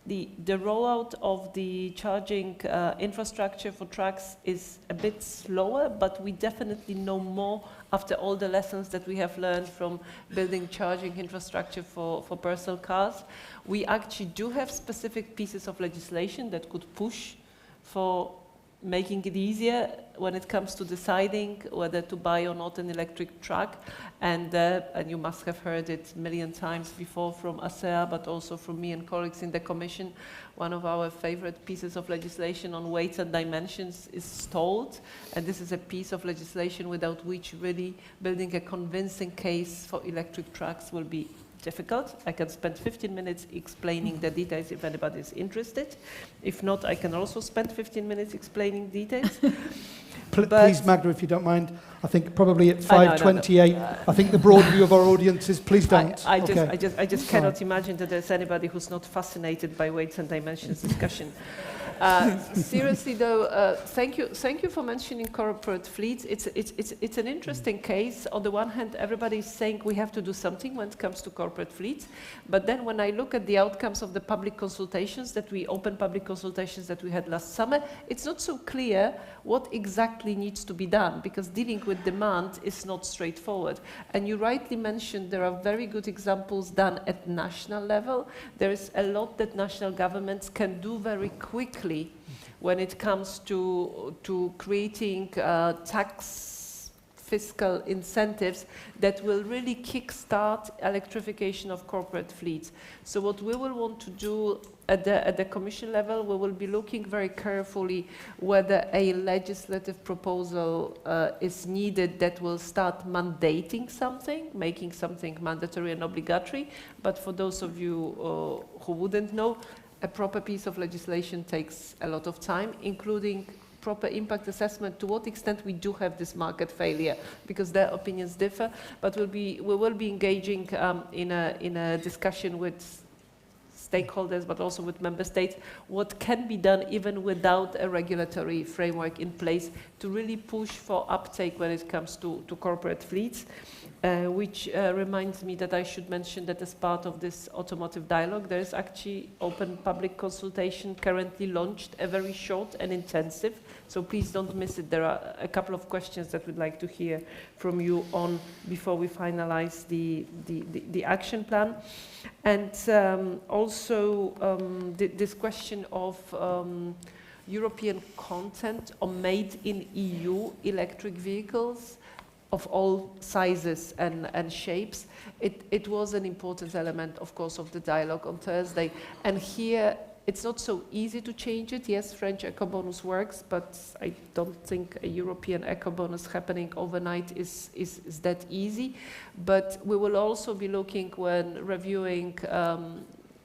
the rollout of the charging infrastructure for trucks is a bit slower, but we definitely know more after all the lessons that we have learned from building charging infrastructure for personal cars. We actually do have specific pieces of legislation that could push for making it easier when it comes to deciding whether to buy or not an electric truck. And you must have heard it a million times before from ACEA, but also from me and colleagues in the Commission. One of our favorite pieces of legislation on weights and dimensions is stalled. And this is a piece of legislation without which really building a convincing case for electric trucks will be difficult. I can spend 15 minutes explaining the details if anybody is interested. If not, I can also spend 15 minutes explaining details. Please, Magda, if you don't mind, I think probably at 5:28, I think the broad view of our audience is please don't. I just cannot imagine that there's anybody who's not fascinated by weights and dimensions discussion. Seriously though, thank you for mentioning corporate fleets. It's an interesting case. On the one hand, everybody is saying we have to do something when it comes to corporate fleets, but then when I look at the outcomes of the public consultations that we had last summer, it's not so clear what exactly needs to be done, because dealing with demand is not straightforward. And you rightly mentioned there are very good examples done at national level. There is a lot that national governments can do very quickly when it comes to creating tax fiscal incentives that will really kickstart electrification of corporate fleets. So what we will want to do at the Commission level, we will be looking very carefully whether a legislative proposal is needed that will start mandating something, making something mandatory and obligatory. But for those of you who wouldn't know, a proper piece of legislation takes a lot of time, including proper impact assessment, to what extent we do have this market failure, because their opinions differ. But we will be engaging in a discussion with stakeholders, but also with member states, what can be done even without a regulatory framework in place to really push for uptake when it comes to corporate fleets. Which reminds me that I should mention that as part of this automotive dialogue, there is actually open public consultation currently launched, a very short and intensive. So please don't miss it. There are a couple of questions that we'd like to hear from you on before we finalize the action plan. And also this question of European content on made in EU electric vehicles of all sizes and shapes. It was an important element, of course, of the dialogue on Thursday. And here, it's not so easy to change it. Yes, French eco-bonus works, but I don't think a European eco-bonus happening overnight is that easy. But we will also be looking when reviewing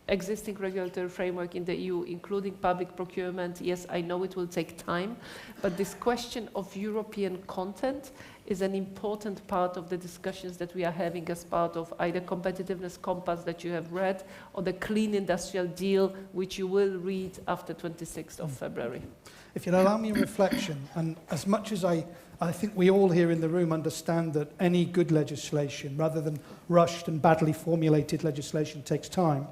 existing regulatory framework in the EU, including public procurement. Yes, I know it will take time, but this question of European content is an important part of the discussions that we are having as part of either competitiveness compass that you have read or the clean industrial deal, which you will read after 26th of February. If you'll allow me a reflection, and as much as I think we all here in the room understand that any good legislation, rather than rushed and badly formulated legislation, takes time.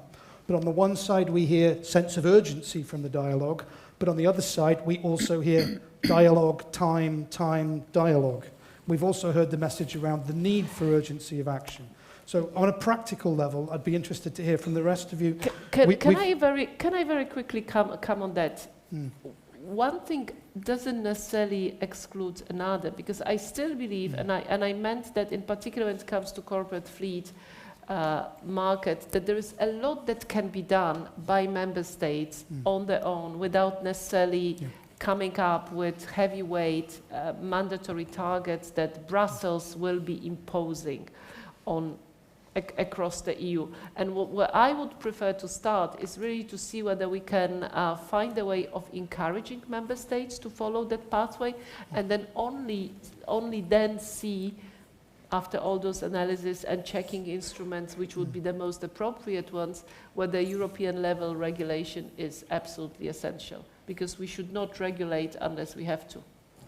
But on the one side, we hear sense of urgency from the dialogue, but on the other side, we also hear dialogue, time, dialogue. We've also heard the message around the need for urgency of action. So on a practical level, I'd be interested to hear from the rest of you. Can I very quickly come on that? One thing doesn't necessarily exclude another, because I still believe, and I meant that in particular when it comes to corporate fleet market, that there is a lot that can be done by member states on their own without necessarily coming up with heavyweight mandatory targets that Brussels will be imposing on across the EU. And where I would prefer to start is really to see whether we can find a way of encouraging member states to follow that pathway, and then only then see, after all those analysis and checking instruments, which would be the most appropriate ones, whether European level regulation is absolutely essential. Because we should not regulate unless we have to.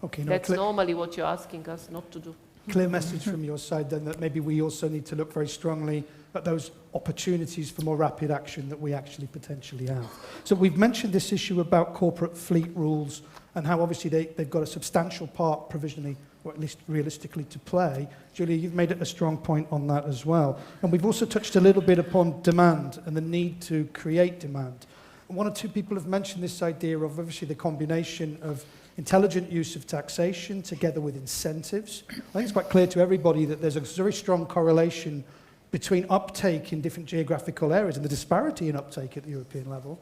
Okay, that's normally what you're asking us not to do. Clear message from your side then that maybe we also need to look very strongly at those opportunities for more rapid action that we actually potentially have. So we've mentioned this issue about corporate fleet rules and how obviously they've got a substantial part provisionally, or at least realistically, to play. Julia, you've made a strong point on that as well. And we've also touched a little bit upon demand and the need to create demand. One or two people have mentioned this idea of obviously the combination of intelligent use of taxation together with incentives. I think it's quite clear to everybody that there's a very strong correlation between uptake in different geographical areas and the disparity in uptake at the European level.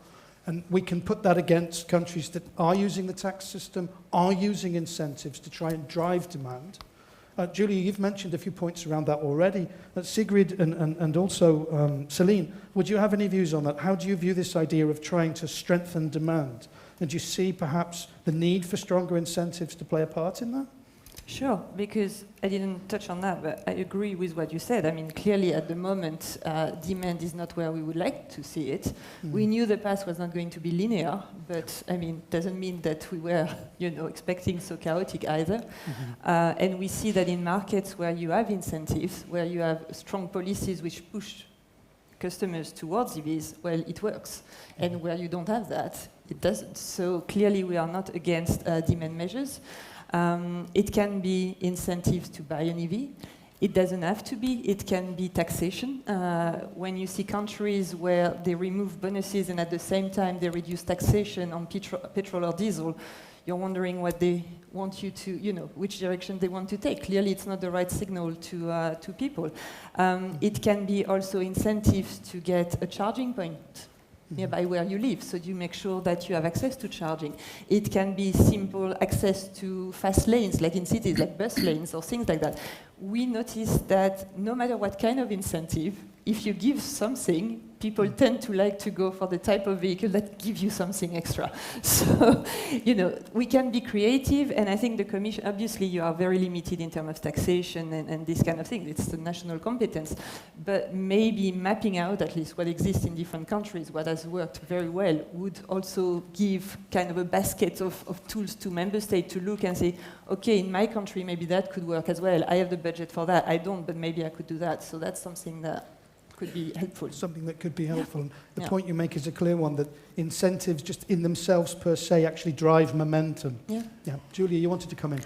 And we can put that against countries that are using the tax system, are using incentives to try and drive demand. Julia, you've mentioned a few points around that already. Sigrid and also Céline, would you have any views on that? How do you view this idea of trying to strengthen demand? And do you see perhaps the need for stronger incentives to play a part in that? Sure, because I didn't touch on that, but I agree with what you said. I mean, clearly at the moment, demand is not where we would like to see it. We knew the path was not going to be linear, but I mean, doesn't mean that we were, expecting so chaotic either. And we see that in markets where you have incentives, where you have strong policies which push customers towards EVs, well, it works. And where you don't have that, it doesn't. So clearly we are not against demand measures. It can be incentives to buy an EV. It doesn't have to be. It can be taxation. When you see countries where they remove bonuses and at the same time they reduce taxation on petrol or diesel, you're wondering what they want you to, which direction they want to take. Clearly, it's not the right signal to people. It can be also incentives to get a charging point nearby where you live, so you make sure that you have access to charging. It can be simple access to fast lanes, like in cities, like bus lanes or things like that. We notice that no matter what kind of incentive, if you give something, people tend to like to go for the type of vehicle that gives you something extra. So, we can be creative, and I think the Commission, obviously you are very limited in terms of taxation and this kind of thing. It's the national competence. But maybe mapping out at least what exists in different countries, what has worked very well, would also give kind of a basket of tools to member states to look and say, okay, in my country, maybe that could work as well. I have the budget for that. I don't, but maybe I could do that. So that's something that could be helpful. Something that could be helpful. And the point you make is a clear one, that incentives just in themselves per se actually drive momentum. Yeah. Julia, you wanted to come in.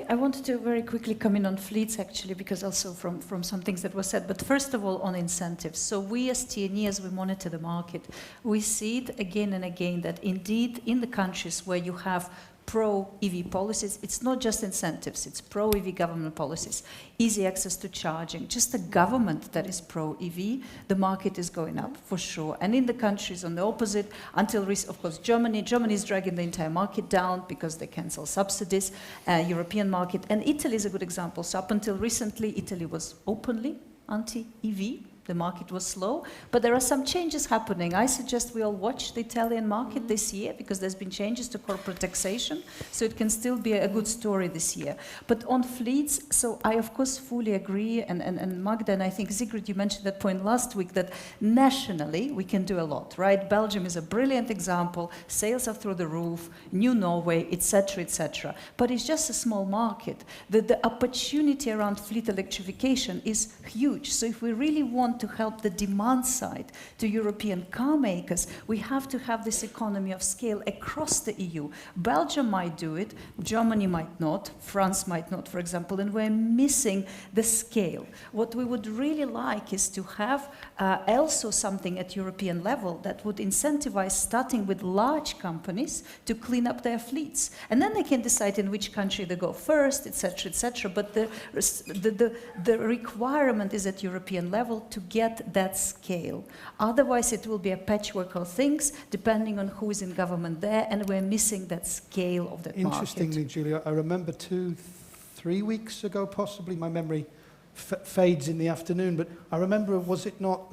I wanted to very quickly come in on fleets, actually, because also from some things that were said. But first of all, on incentives. So we as TNE, as we monitor the market, we see it again and again that indeed in the countries where you have pro-EV policies, it's not just incentives, it's pro-EV government policies, easy access to charging, just a government that is pro-EV, the market is going up for sure. And in the countries on the opposite, until of course Germany is dragging the entire market down because they cancel subsidies, European market, and Italy is a good example. So up until recently, Italy was openly anti-EV. The market was slow, but there are some changes happening. I suggest we all watch the Italian market this year, because there's been changes to corporate taxation, so it can still be a good story this year. But on fleets, so I of course fully agree, and Magda, and I think Sigrid, you mentioned that point last week, that nationally we can do a lot, right? Belgium is a brilliant example, sales are through the roof, New Norway, etc., etc. But it's just a small market. The opportunity around fleet electrification is huge. So if we really want to help the demand side to European car makers, we have to have this economy of scale across the EU. Belgium might do it, Germany might not, France might not, for example, and we're missing the scale. What we would really like is to have also something at European level that would incentivize starting with large companies to clean up their fleets. And then they can decide in which country they go first, etc., etc. But the requirement is at European level to get that scale. Otherwise, it will be a patchwork of things, depending on who is in government there, and we're missing that scale of that market. Interestingly, Julia, I remember 2-3 weeks ago, possibly, my memory fades in the afternoon, but I remember, was it not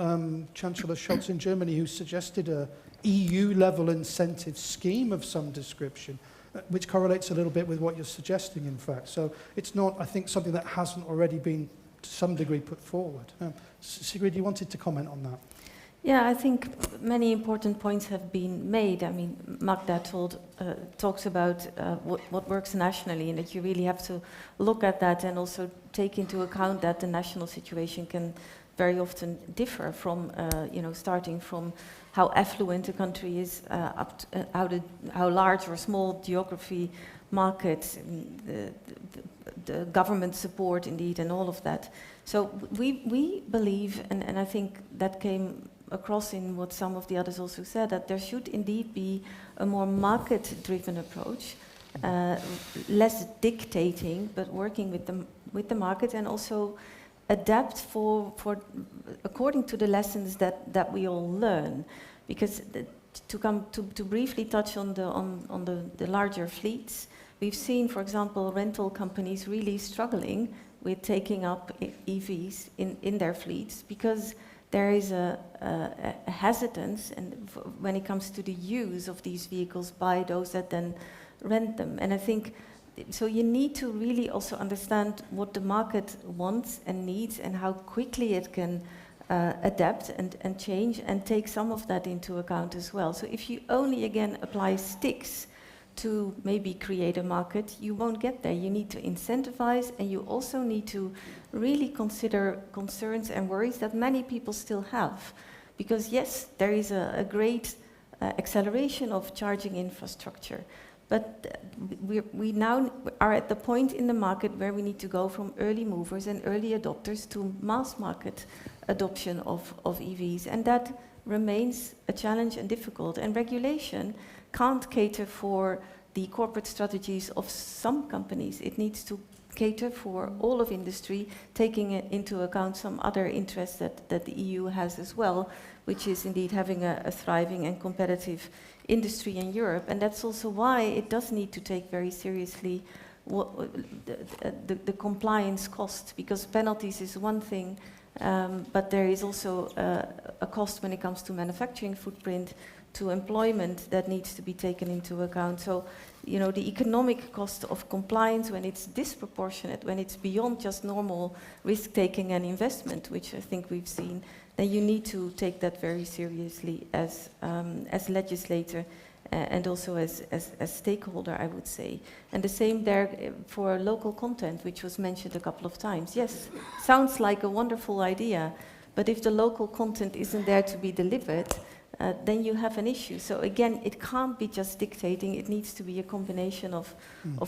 Chancellor Scholz in Germany who suggested a EU-level incentive scheme of some description, which correlates a little bit with what you're suggesting, in fact. So it's not, I think, something that hasn't already been to some degree put forward. Sigrid, you wanted to comment on that? Yeah, I think many important points have been made. I mean, Magda talks about what works nationally, and that you really have to look at that and also take into account that the national situation can very often differ from, starting from how affluent a country is, up to how large or small geography, market, the government support indeed, and all of that. So we believe, and I think that came across in what some of the others also said, that there should indeed be a more market-driven approach, less dictating, but working with the market, and also adapt for according to the lessons that we all learn. Because to briefly touch on the larger fleets, we've seen, for example, rental companies really struggling with taking up EVs in their fleets, because there is a hesitance when it comes to the use of these vehicles by those that then rent them. And I think, so you need to really also understand what the market wants and needs, and how quickly it can adapt and change, and take some of that into account as well. So if you only, again, apply sticks to maybe create a market, you won't get there. You need to incentivize, and you also need to really consider concerns and worries that many people still have. Because yes, there is a great acceleration of charging infrastructure, but we now are at the point in the market where we need to go from early movers and early adopters to mass market adoption of EVs, and that remains a challenge and difficult. And regulation can't cater for the corporate strategies of some companies. It needs to cater for all of industry, taking into account some other interests that the EU has as well, which is indeed having a thriving and competitive industry in Europe. And that's also why it does need to take very seriously the compliance cost, because penalties is one thing, but there is also a cost when it comes to manufacturing footprint, to employment, that needs to be taken into account. So, you know, the economic cost of compliance, when it's disproportionate, when it's beyond just normal risk-taking and investment, which I think we've seen, then you need to take that very seriously as legislator and also as stakeholder, I would say. And the same there for local content, which was mentioned a couple of times. Yes, sounds like a wonderful idea, but if the local content isn't there to be delivered, then you have an issue. So again, it can't be just dictating, it needs to be a combination of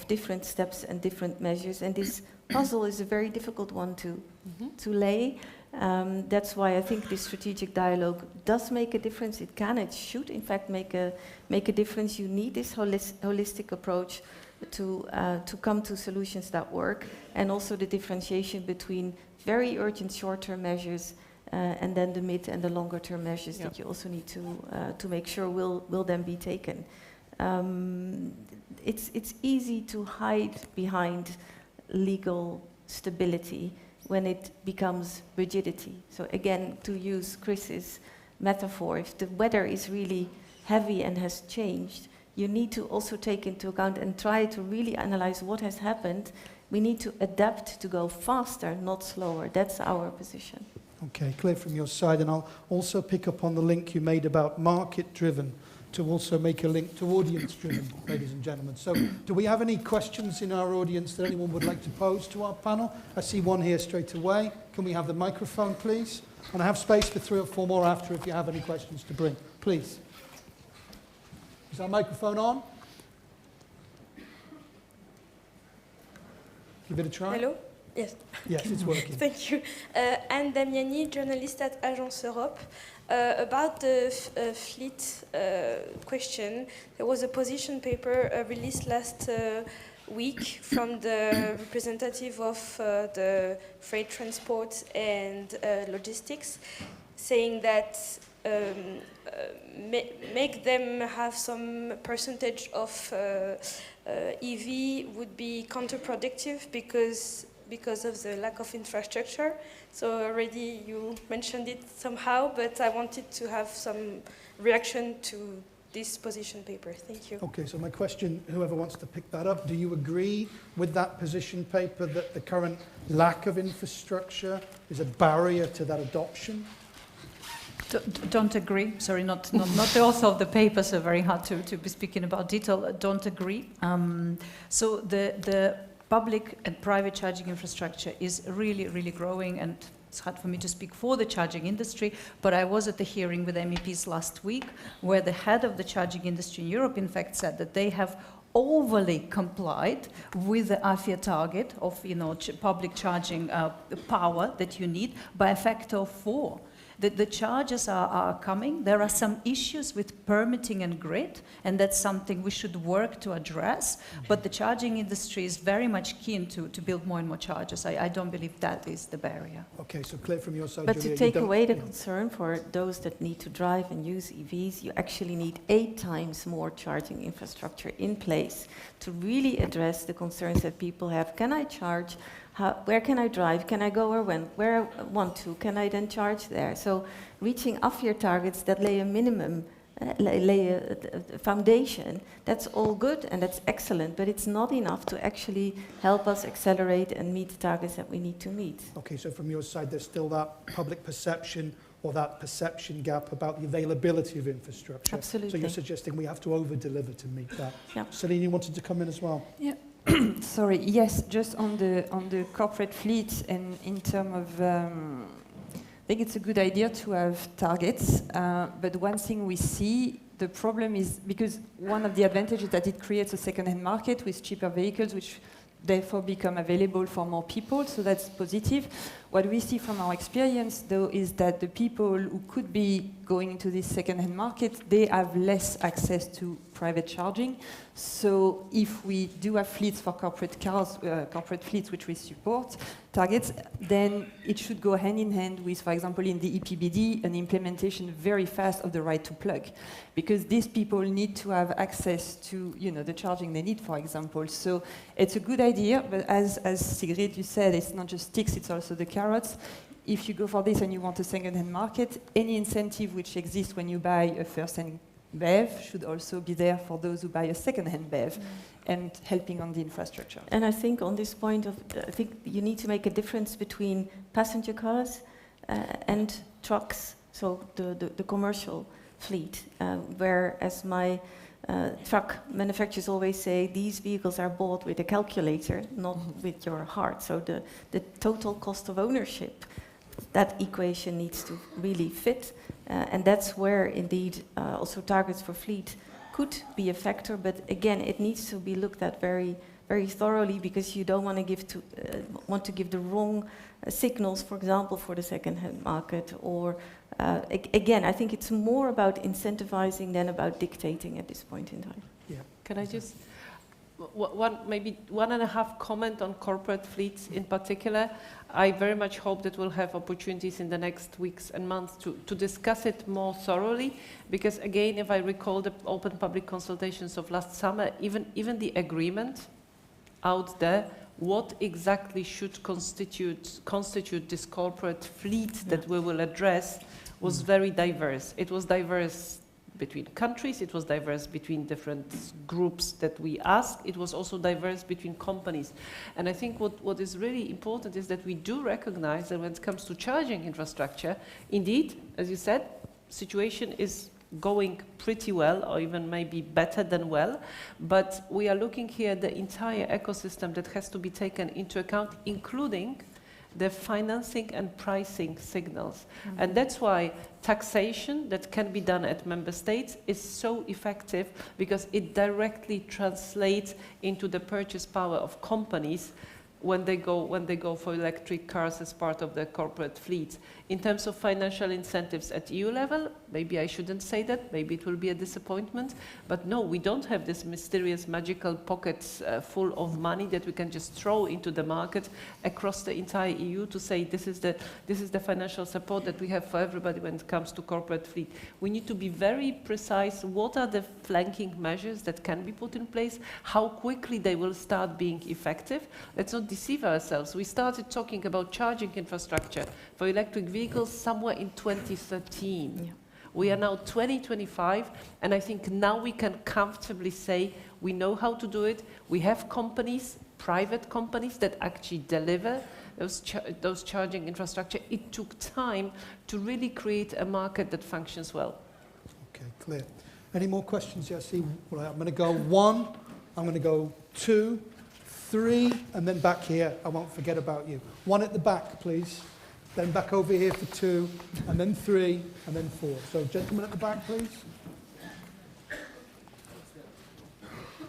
different steps and different measures. And this puzzle is a very difficult one to lay. That's why I think this strategic dialogue does make a difference. It can, it should, in fact, make a difference. You need this holistic approach to come to solutions that work, and also the differentiation between very urgent short-term measures and then the mid and the longer-term measures that you also need to make sure will then be taken. It's easy to hide behind legal stability when it becomes rigidity. So again, to use Chris's metaphor, if the weather is really heavy and has changed, you need to also take into account and try to really analyze what has happened. We need to adapt to go faster, not slower. That's our position. Okay, clear from your side. And I'll also pick up on the link you made about market-driven, to also make a link to audience-driven, ladies and gentlemen. So do we have any questions in our audience that anyone would like to pose to our panel? I see one here straight away. Can we have the microphone, please? And I have space for 3 or 4 more after if you have any questions to bring. Please. Is our microphone on? Give it a try. Hello? Yes. Yes, it's working. Thank you. Anne Damiani, journalist at Agence Europe. About the fleet question, there was a position paper released last week from the representative of the freight transport and logistics, saying that make them have some percentage of EV would be counterproductive because of the lack of infrastructure. So already you mentioned it somehow, but I wanted to have some reaction to this position paper. Thank you. Okay, so my question, whoever wants to pick that up, do you agree with that position paper that the current lack of infrastructure is a barrier to that adoption? Don't agree. Sorry, not the author of the paper, so very hard to be speaking about detail. Don't agree. So the public and private charging infrastructure is really, really growing, and it's hard for me to speak for the charging industry, but I was at the hearing with MEPs last week where the head of the charging industry in Europe, in fact, said that they have overly complied with the ACEA target of, public charging power that you need by a factor of 4. The charges are coming. There are some issues with permitting and grid, and that's something we should work to address. But the charging industry is very much keen to build more and more chargers. I don't believe that is the barrier. Okay, so clear from your side, But Julia, to take away the concern for those that need to drive and use EVs, you actually need 8 times more charging infrastructure in place to really address the concerns that people have. Can I charge? Where can I drive? Can I go where I want to? Can I then charge there? So reaching AVERE targets that lay a minimum, lay a foundation, that's all good and that's excellent, but it's not enough to actually help us accelerate and meet the targets that we need to meet. Okay, so from your side, there's still that public perception or that perception gap about the availability of infrastructure. Absolutely. So you're suggesting we have to over-deliver to meet that. Yeah. Céline, you wanted to come in as well? Yeah. Sorry, yes, just on the corporate fleet, and in terms of, I think it's a good idea to have targets, but one thing we see, the problem is, because one of the advantages that it creates a second-hand market with cheaper vehicles, which therefore become available for more people, so that's positive. What we see from our experience, though, is that the people who could be going into this second-hand market, they have less access to private charging. So if we do have fleets for corporate cars, corporate fleets which we support, targets, then it should go hand in hand with, for example, in the EPBD, an implementation very fast of the right to plug. Because these people need to have access to, the charging they need, for example. So it's a good idea, but as Sigrid, you said, it's not just sticks, it's also the carrots. If you go for this and you want a second-hand market, any incentive which exists when you buy a first-hand BEV should also be there for those who buy a second-hand BEV, and helping on the infrastructure. And I think on this point I think you need to make a difference between passenger cars and trucks, so the commercial fleet, whereas my truck manufacturers always say these vehicles are bought with a calculator, not with your heart. So the total cost of ownership, that equation needs to really fit. And that's where, indeed, also targets for fleet could be a factor. But again, it needs to be looked at very, very thoroughly, because you don't want to give the wrong signals, for example, for the second-hand market. Or again, I think it's more about incentivizing than about dictating at this point in time. Yeah. Can I just maybe 1.5 comment on corporate fleets in particular? I very much hope that we'll have opportunities in the next weeks and months to discuss it more thoroughly, because again, if I recall the open public consultations of last summer, even the agreement out there, what exactly should constitute this corporate fleet that we will address was very diverse. It was diverse between countries, it was diverse between different groups that we asked, it was also diverse between companies. And I think what is really important is that we do recognize that when it comes to charging infrastructure, indeed, as you said, situation is going pretty well, or even maybe better than well, but we are looking here at the entire ecosystem that has to be taken into account, including the financing and pricing signals. And that's why taxation that can be done at member states is so effective, because it directly translates into the purchase power of companies when they go for electric cars as part of their corporate fleets. In terms of financial incentives at EU level, maybe I shouldn't say that, maybe it will be a disappointment, but no, we don't have this mysterious magical pockets full of money that we can just throw into the market across the entire EU to say this is the financial support that we have for everybody when it comes to corporate fleet. We need to be very precise. What are the flanking measures that can be put in place? How quickly they will start being effective? Let's not deceive ourselves. We started talking about charging infrastructure for electric vehicles somewhere in 2013. Yeah. We are now 2025, and I think now we can comfortably say we know how to do it. We have companies, private companies, that actually deliver those charging infrastructure. It took time to really create a market that functions well. Okay, clear. Any more questions? Yeah, I see. Well, I'm going to go 1, I'm going to go 2, 3, and then back here. I won't forget about you. 1 at the back, please. Then back over here for 2, and then 3, and then 4. So, gentlemen at the back, please.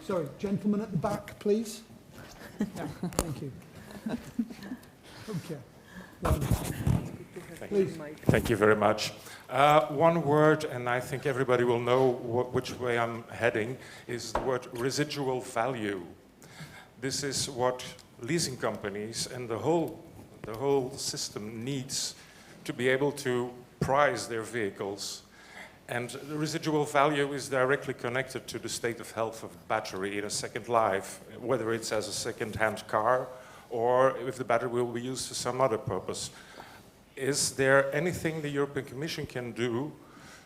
Sorry, gentlemen at the back, please. Yeah, thank you. Okay. Please. Thank you very much. One word, and I think everybody will know which way I'm heading, is the word residual value. This is what leasing companies and the whole system needs to be able to price their vehicles. And the residual value is directly connected to the state of health of the battery in a second life, whether it's as a second-hand car or if the battery will be used for some other purpose. Is there anything the European Commission can do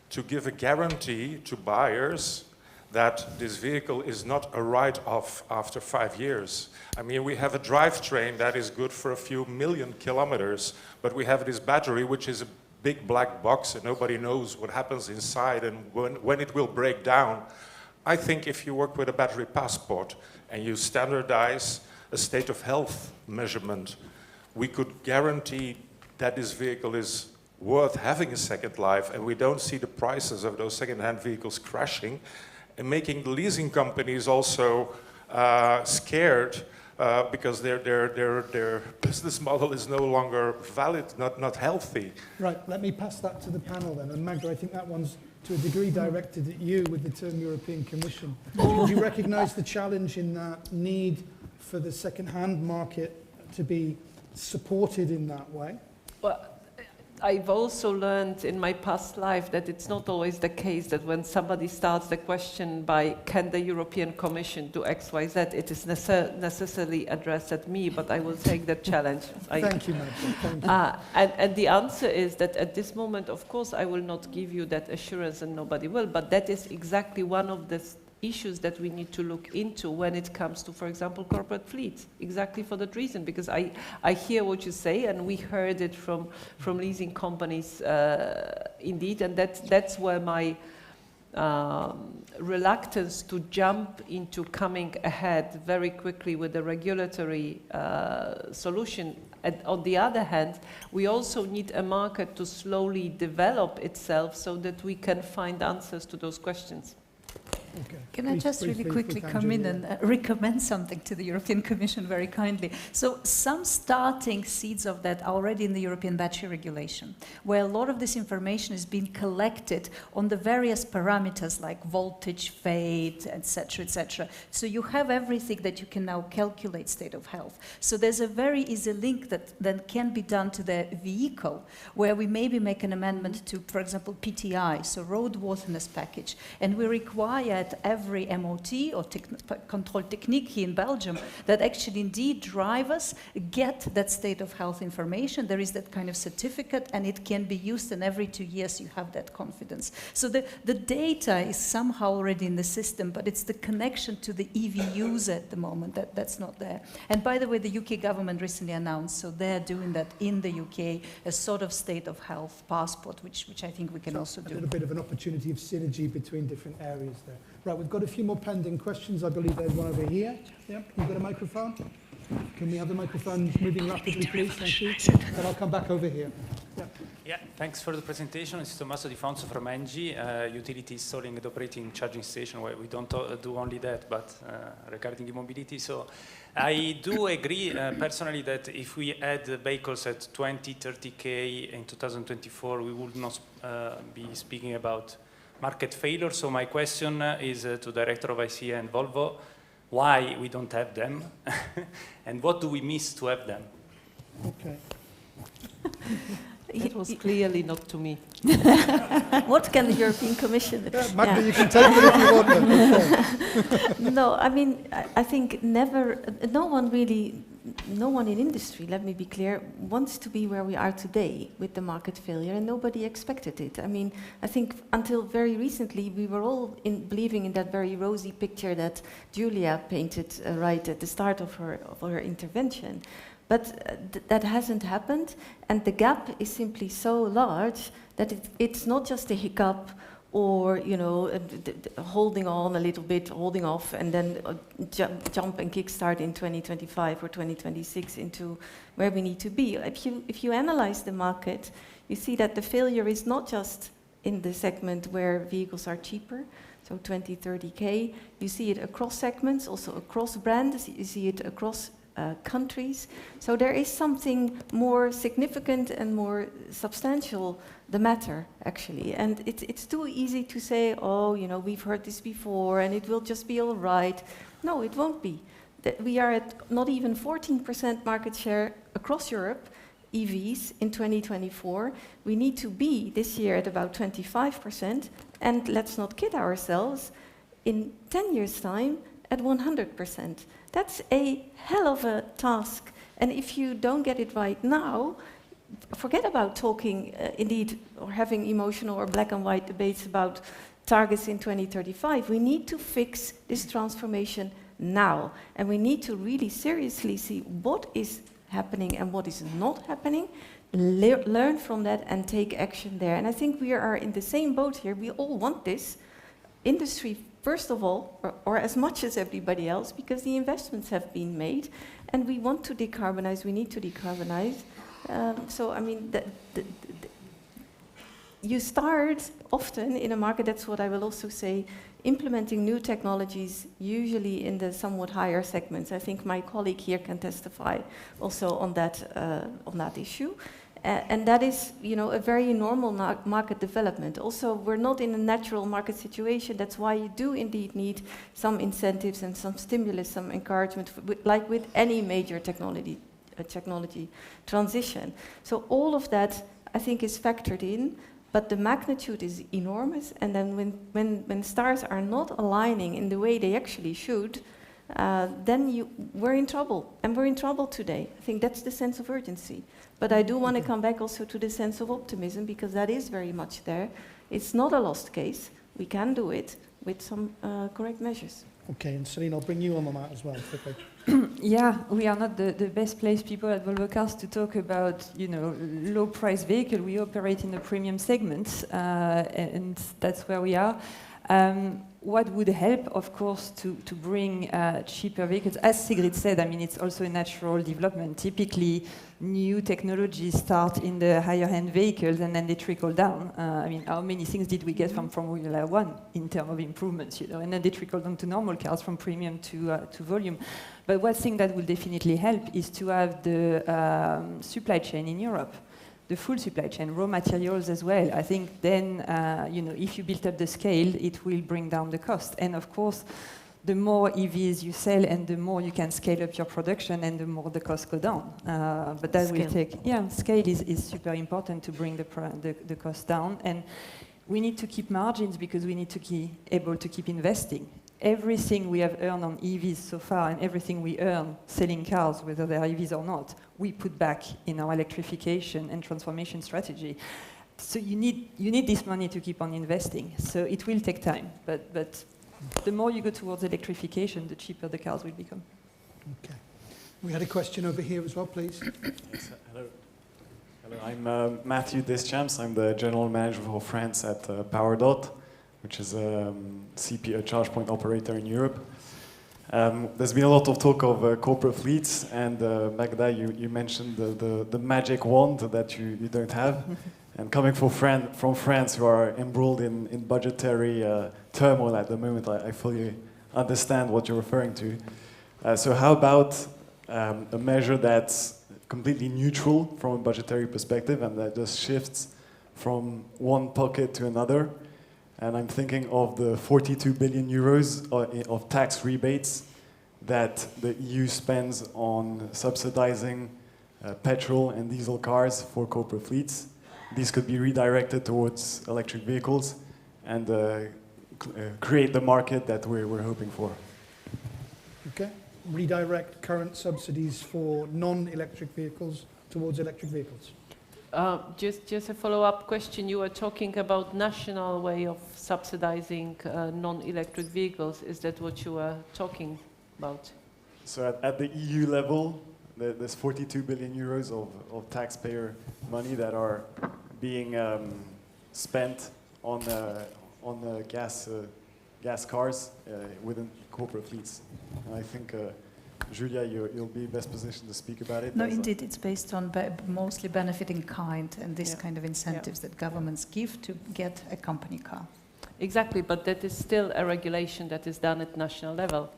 to give a guarantee to buyers that this vehicle is not a write-off after 5 years? I mean, we have a drivetrain that is good for a few million kilometers, but we have this battery which is a big black box and nobody knows what happens inside and when it will break down. I think if you work with a battery passport and you standardize a state of health measurement, we could guarantee that this vehicle is worth having a second life, and we don't see the prices of those second-hand vehicles crashing and making the leasing companies also scared because their business model is no longer valid, not healthy. Right, let me pass that to the panel then. And Magda, I think that one's to a degree directed at you with the term European Commission. Do you recognise the challenge in that need for the second-hand market to be supported in that way? Well, I've also learned in my past life that it's not always the case that when somebody starts the question by can the European Commission do X, Y, Z, it is necessarily addressed at me, but I will take that challenge. Thank you, Magda. Thank you. And the answer is that at this moment, of course, I will not give you that assurance and nobody will, but that is exactly one of the issues that we need to look into when it comes to, for example, corporate fleets, exactly for that reason, because I hear what you say, and we heard it from leasing companies indeed, and that's where my reluctance to jump into coming ahead very quickly with a regulatory solution. And on the other hand, we also need a market to slowly develop itself so that we can find answers to those questions. Okay. Can I just really quickly come in and recommend something to the European Commission very kindly? So some starting seeds of that are already in the European Battery Regulation, where a lot of this information is being collected on the various parameters like voltage, fade, etc., etc. So you have everything that you can now calculate state of health. So there's a very easy link that then can be done to the vehicle, where we maybe make an amendment to, for example, PTI, so roadworthiness package, and we require at every MOT or control technique here in Belgium that actually indeed drivers get that state of health information. There is that kind of certificate and it can be used, and every 2 years you have that confidence. So the data is somehow already in the system, but it's the connection to the EV user at the moment that's not there. And by the way, the UK government recently announced, so they're doing that in the UK, a sort of state of health passport, which I think we can also do. A little bit of an opportunity of synergy between different areas there. Right, we've got a few more pending questions. I believe there's one over here. Yep, you've got a microphone? Can we have the microphone moving rapidly, please? Thank you. And I'll come back over here. Yep. Yeah, thanks for the presentation. It's Tommaso Di Fonso from ENGIE, utility installing and operating charging station, where we don't do only that, but regarding the mobility. So I do agree personally that if we add vehicles at 20, 30K in 2024, we would not be speaking about market failure. So my question is to Director of ACEA and Volvo, why we don't have them, and what do we miss to have them? Okay. It was clearly not to me. What can the European Commission do? Magda, you can take it if you want. Okay. No, I mean, I think no one in industry, let me be clear, wants to be where we are today with the market failure, and nobody expected it. I mean, I think until very recently, we were all believing in that very rosy picture that Julia painted right at the start of her intervention. But that hasn't happened, and the gap is simply so large that it's not just a hiccup or, you know, holding on a little bit, holding off, and then jump and kickstart in 2025 or 2026 into where we need to be. If you analyze the market, you see that the failure is not just in the segment where vehicles are cheaper, so 20, 30K. You see it across segments, also across brands. You see it across countries. So there is something more significant and more substantial the matter, actually. And it's too easy to say, oh, you know, we've heard this before and it will just be all right. No, it won't be. We are at not even 14% market share across Europe, EVs, in 2024. We need to be this year at about 25%. And let's not kid ourselves, in 10 years' time, at 100%. That's a hell of a task. And if you don't get it right now, forget about talking, indeed, or having emotional or black and white debates about targets in 2035. We need to fix this transformation now. And we need to really seriously see what is happening and what is not happening, learn from that and take action there. And I think we are in the same boat here. We all want this. Industry, first of all, or as much as everybody else, because the investments have been made, and we want to decarbonize, we need to decarbonize. So, I mean, you start often in a market, that's what I will also say, implementing new technologies, usually in the somewhat higher segments. I think my colleague here can testify also on that issue. And that is, a very normal market development. Also, we're not in a natural market situation. That's why you do indeed need some incentives and some stimulus, some encouragement, like with any major technology transition. So all of that, I think, is factored in, but the magnitude is enormous. And then when stars are not aligning in the way they actually should, then we're in trouble. And we're in trouble today. I think that's the sense of urgency. But I do want to come back also to the sense of optimism, because that is very much there. It's not a lost case. We can do it with some correct measures. Okay, and Céline, I'll bring you on that as well, quickly. Yeah, we are not the best placed people at Volvo Cars to talk about, low price vehicle. We operate in the premium segment, and that's where we are. What would help, of course, to bring cheaper vehicles? As Sigrid said, I mean, it's also a natural development. Typically, new technologies start in the higher-end vehicles and then they trickle down. I mean, how many things did we get from Formula One in terms of improvements, And then they trickle down to normal cars, from premium to volume. But one thing that will definitely help is to have the supply chain in Europe. The full supply chain, raw materials as well. I think then, if you build up the scale, it will bring down the cost. And of course, the more EVs you sell and the more you can scale up your production and the more the costs go down. But that will take, scale is super important to bring the cost down. And we need to keep margins because we need to be able to keep investing. Everything we have earned on EVs so far and everything we earn selling cars, whether they're EVs or not, we put back in our electrification and transformation strategy. So you need this money to keep on investing. So it will take time, but the more you go towards electrification, the cheaper the cars will become. Okay. We had a question over here as well, please. Yes, hello. I'm Matthew Deschamps. I'm the general manager for France at PowerDot, which is a charge point operator in Europe. There's been a lot of talk of corporate fleets, and Magda, you mentioned the magic wand that you don't have. And coming from France, who are embroiled in budgetary turmoil at the moment, I fully understand what you're referring to. So how about a measure that's completely neutral from a budgetary perspective and that just shifts from one pocket to another? And I'm thinking of the 42 billion euros of tax rebates that the EU spends on subsidizing petrol and diesel cars for corporate fleets. These could be redirected towards electric vehicles and create the market that we're hoping for. Okay. Redirect current subsidies for non-electric vehicles towards electric vehicles. Just a follow-up question. You were talking about national way of subsidizing non-electric vehicles. Is that what you were talking about? So at the EU level, there's 42 billion euros of taxpayer money that are being spent on gas cars within corporate fleets. And I think Julia, you'll be best positioned to speak about it. No, indeed, it's based on mostly benefiting kind and this kind of incentives that governments give to get a company car. Exactly, but that is still a regulation that is done at national level.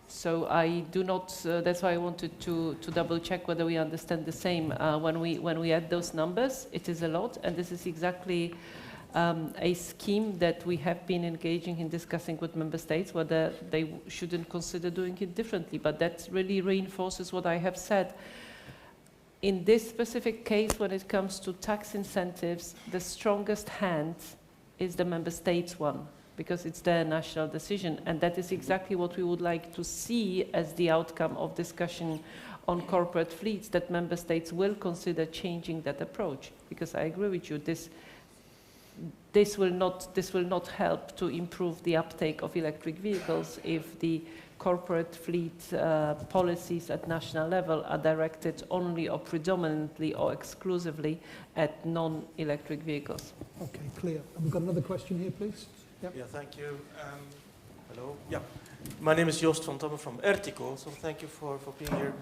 So I do not, that's why I wanted to double check whether we understand the same. When we add those numbers, it is a lot, and this is exactly a scheme that we have been engaging in discussing with member states, whether they shouldn't consider doing it differently. But that really reinforces what I have said. In this specific case, when it comes to tax incentives, the strongest hand is the member states one, because it's their national decision. And that is exactly what we would like to see as the outcome of discussion on corporate fleets, that member states will consider changing that approach. Because I agree with you, this will not help to improve the uptake of electric vehicles if the corporate fleet policies at national level are directed only or predominantly or exclusively at non-electric vehicles. Okay, clear. And we've got another question here, please. Yep. Yeah, thank you. Hello. Yeah. My name is Joost van Tomme from Ertico, so thank you for being here.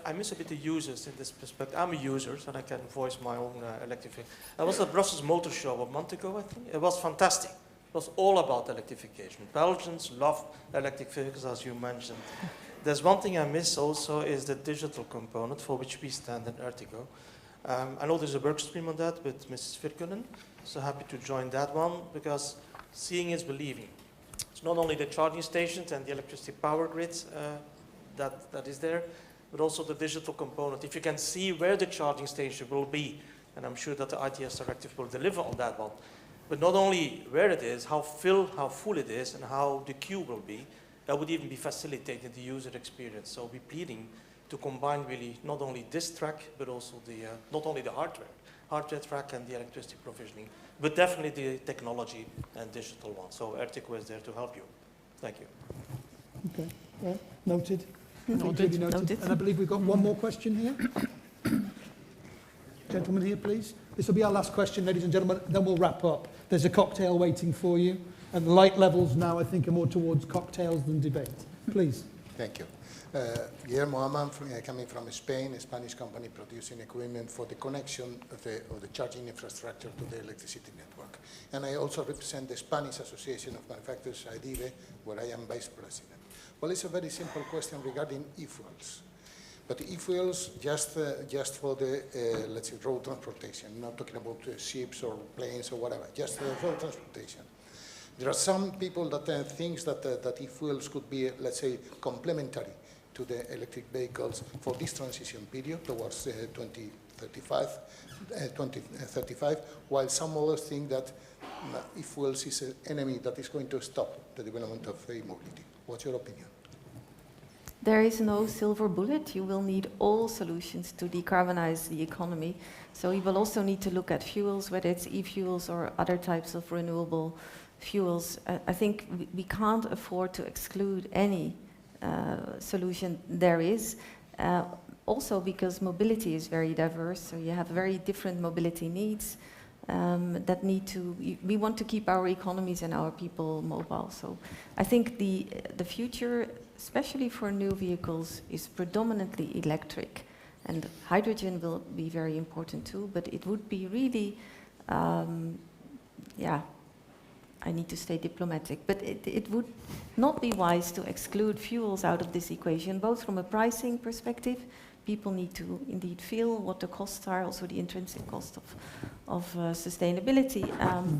I miss a bit the users in this perspective. I'm a user, so I can voice my own electrification. I was at Brussels Motor Show a month ago, I think. It was fantastic. It was all about electrification. Belgians love electric vehicles, as you mentioned. There's one thing I miss also is the digital component for which we stand in Ertico. I know there's a work stream on that with Mrs. Virkunen, so happy to join that one, because seeing is believing. It's not only the charging stations and the electricity power grids that is there, but also the digital component. If you can see where the charging station will be, and I'm sure that the ITS directive will deliver on that one, but not only where it is, how full it is, and how the queue will be, that would even be facilitating the user experience. So we're pleading to combine really not only this track, but also not only the hardware track and the electricity provisioning, but definitely the technology and digital one. So Ertico is there to help you. Thank you. Okay, well, noted. Noted. Noted. And I believe we've got one more question here. Gentleman here, please. This will be our last question, ladies and gentlemen, then we'll wrap up. There's a cocktail waiting for you, and the light levels now, I think, are more towards cocktails than debate. Please. Thank you. Guillermo Aman, coming from Spain, a Spanish company producing equipment for the connection of the charging infrastructure to the electricity network. And I also represent the Spanish Association of Manufacturers, AVERE, where I am vice president. Well, it's a very simple question regarding e-fuels. But e-fuels just for the, let's say, road transportation, not talking about ships or planes or whatever, just road transportation. There are some people that think that e-fuels could be, let's say, complementary to the electric vehicles for this transition period towards 2035, while some others think that e-fuels is an enemy that is going to stop the development of e-mobility. What's your opinion? There is no silver bullet. You will need all solutions to decarbonize the economy. So you will also need to look at fuels, whether it's e-fuels or other types of renewable fuels. I think we can't afford to exclude any solution there is. Also because mobility is very diverse, so you have very different mobility needs that need to, we want to keep our economies and our people mobile. So I think the future, especially for new vehicles, is predominantly electric. And hydrogen will be very important too, but it would be really, I need to stay diplomatic, but it would not be wise to exclude fuels out of this equation, both from a pricing perspective. People need to indeed feel what the costs are, also the intrinsic cost of sustainability,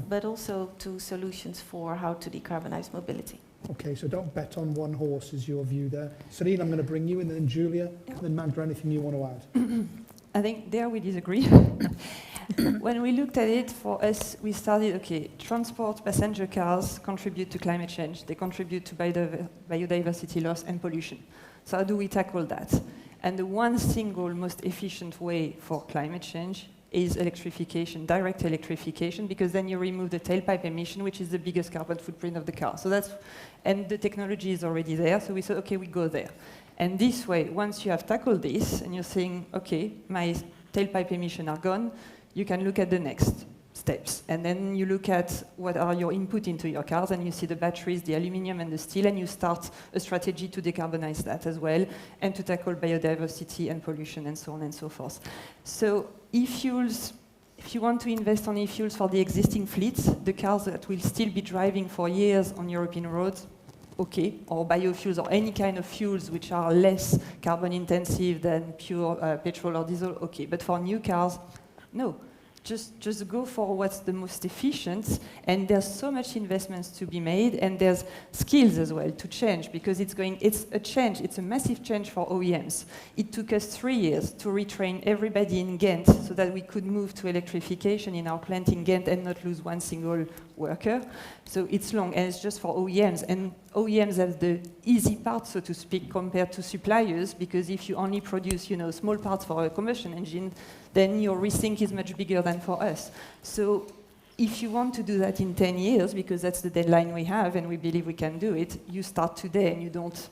but also to solutions for how to decarbonize mobility. Okay, so don't bet on one horse is your view there. Céline, I'm going to bring you in, and then Julia, and then Magda, anything you want to add? I think there we disagree. When we looked at it, for us, we started, okay, transport, passenger cars contribute to climate change. They contribute to biodiversity loss and pollution. So how do we tackle that? And the one single most efficient way for climate change is electrification, direct electrification, because then you remove the tailpipe emission, which is the biggest carbon footprint of the car. So that's, and the technology is already there, so we said, okay, we go there. And this way, once you have tackled this, and you're saying, okay, my tailpipe emissions are gone, you can look at the next steps. And then you look at what are your input into your cars, and you see the batteries, the aluminum and the steel, and you start a strategy to decarbonize that as well, and to tackle biodiversity and pollution and so on and so forth. So e-fuels, if you want to invest on e-fuels for the existing fleets, the cars that will still be driving for years on European roads, okay, or biofuels or any kind of fuels which are less carbon intensive than pure petrol or diesel, okay. But for new cars, no. Just go for what's the most efficient, and there's so much investments to be made, and there's skills as well to change, because it's a change, it's a massive change for OEMs. It took us 3 years to retrain everybody in Ghent so that we could move to electrification in our plant in Ghent and not lose one single worker. So it's long, and it's just for OEMs, and OEMs have the easy part, so to speak, compared to suppliers, because if you only produce, small parts for a combustion engine, then your rethink is much bigger than for us. So if you want to do that in 10 years, because that's the deadline we have, and we believe we can do it, you start today, and you don't,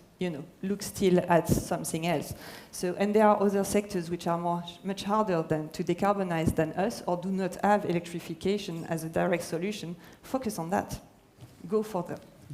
look still at something else. So, and there are other sectors which are much harder to decarbonize than us, or do not have electrification as a direct solution. Focus on that. Go for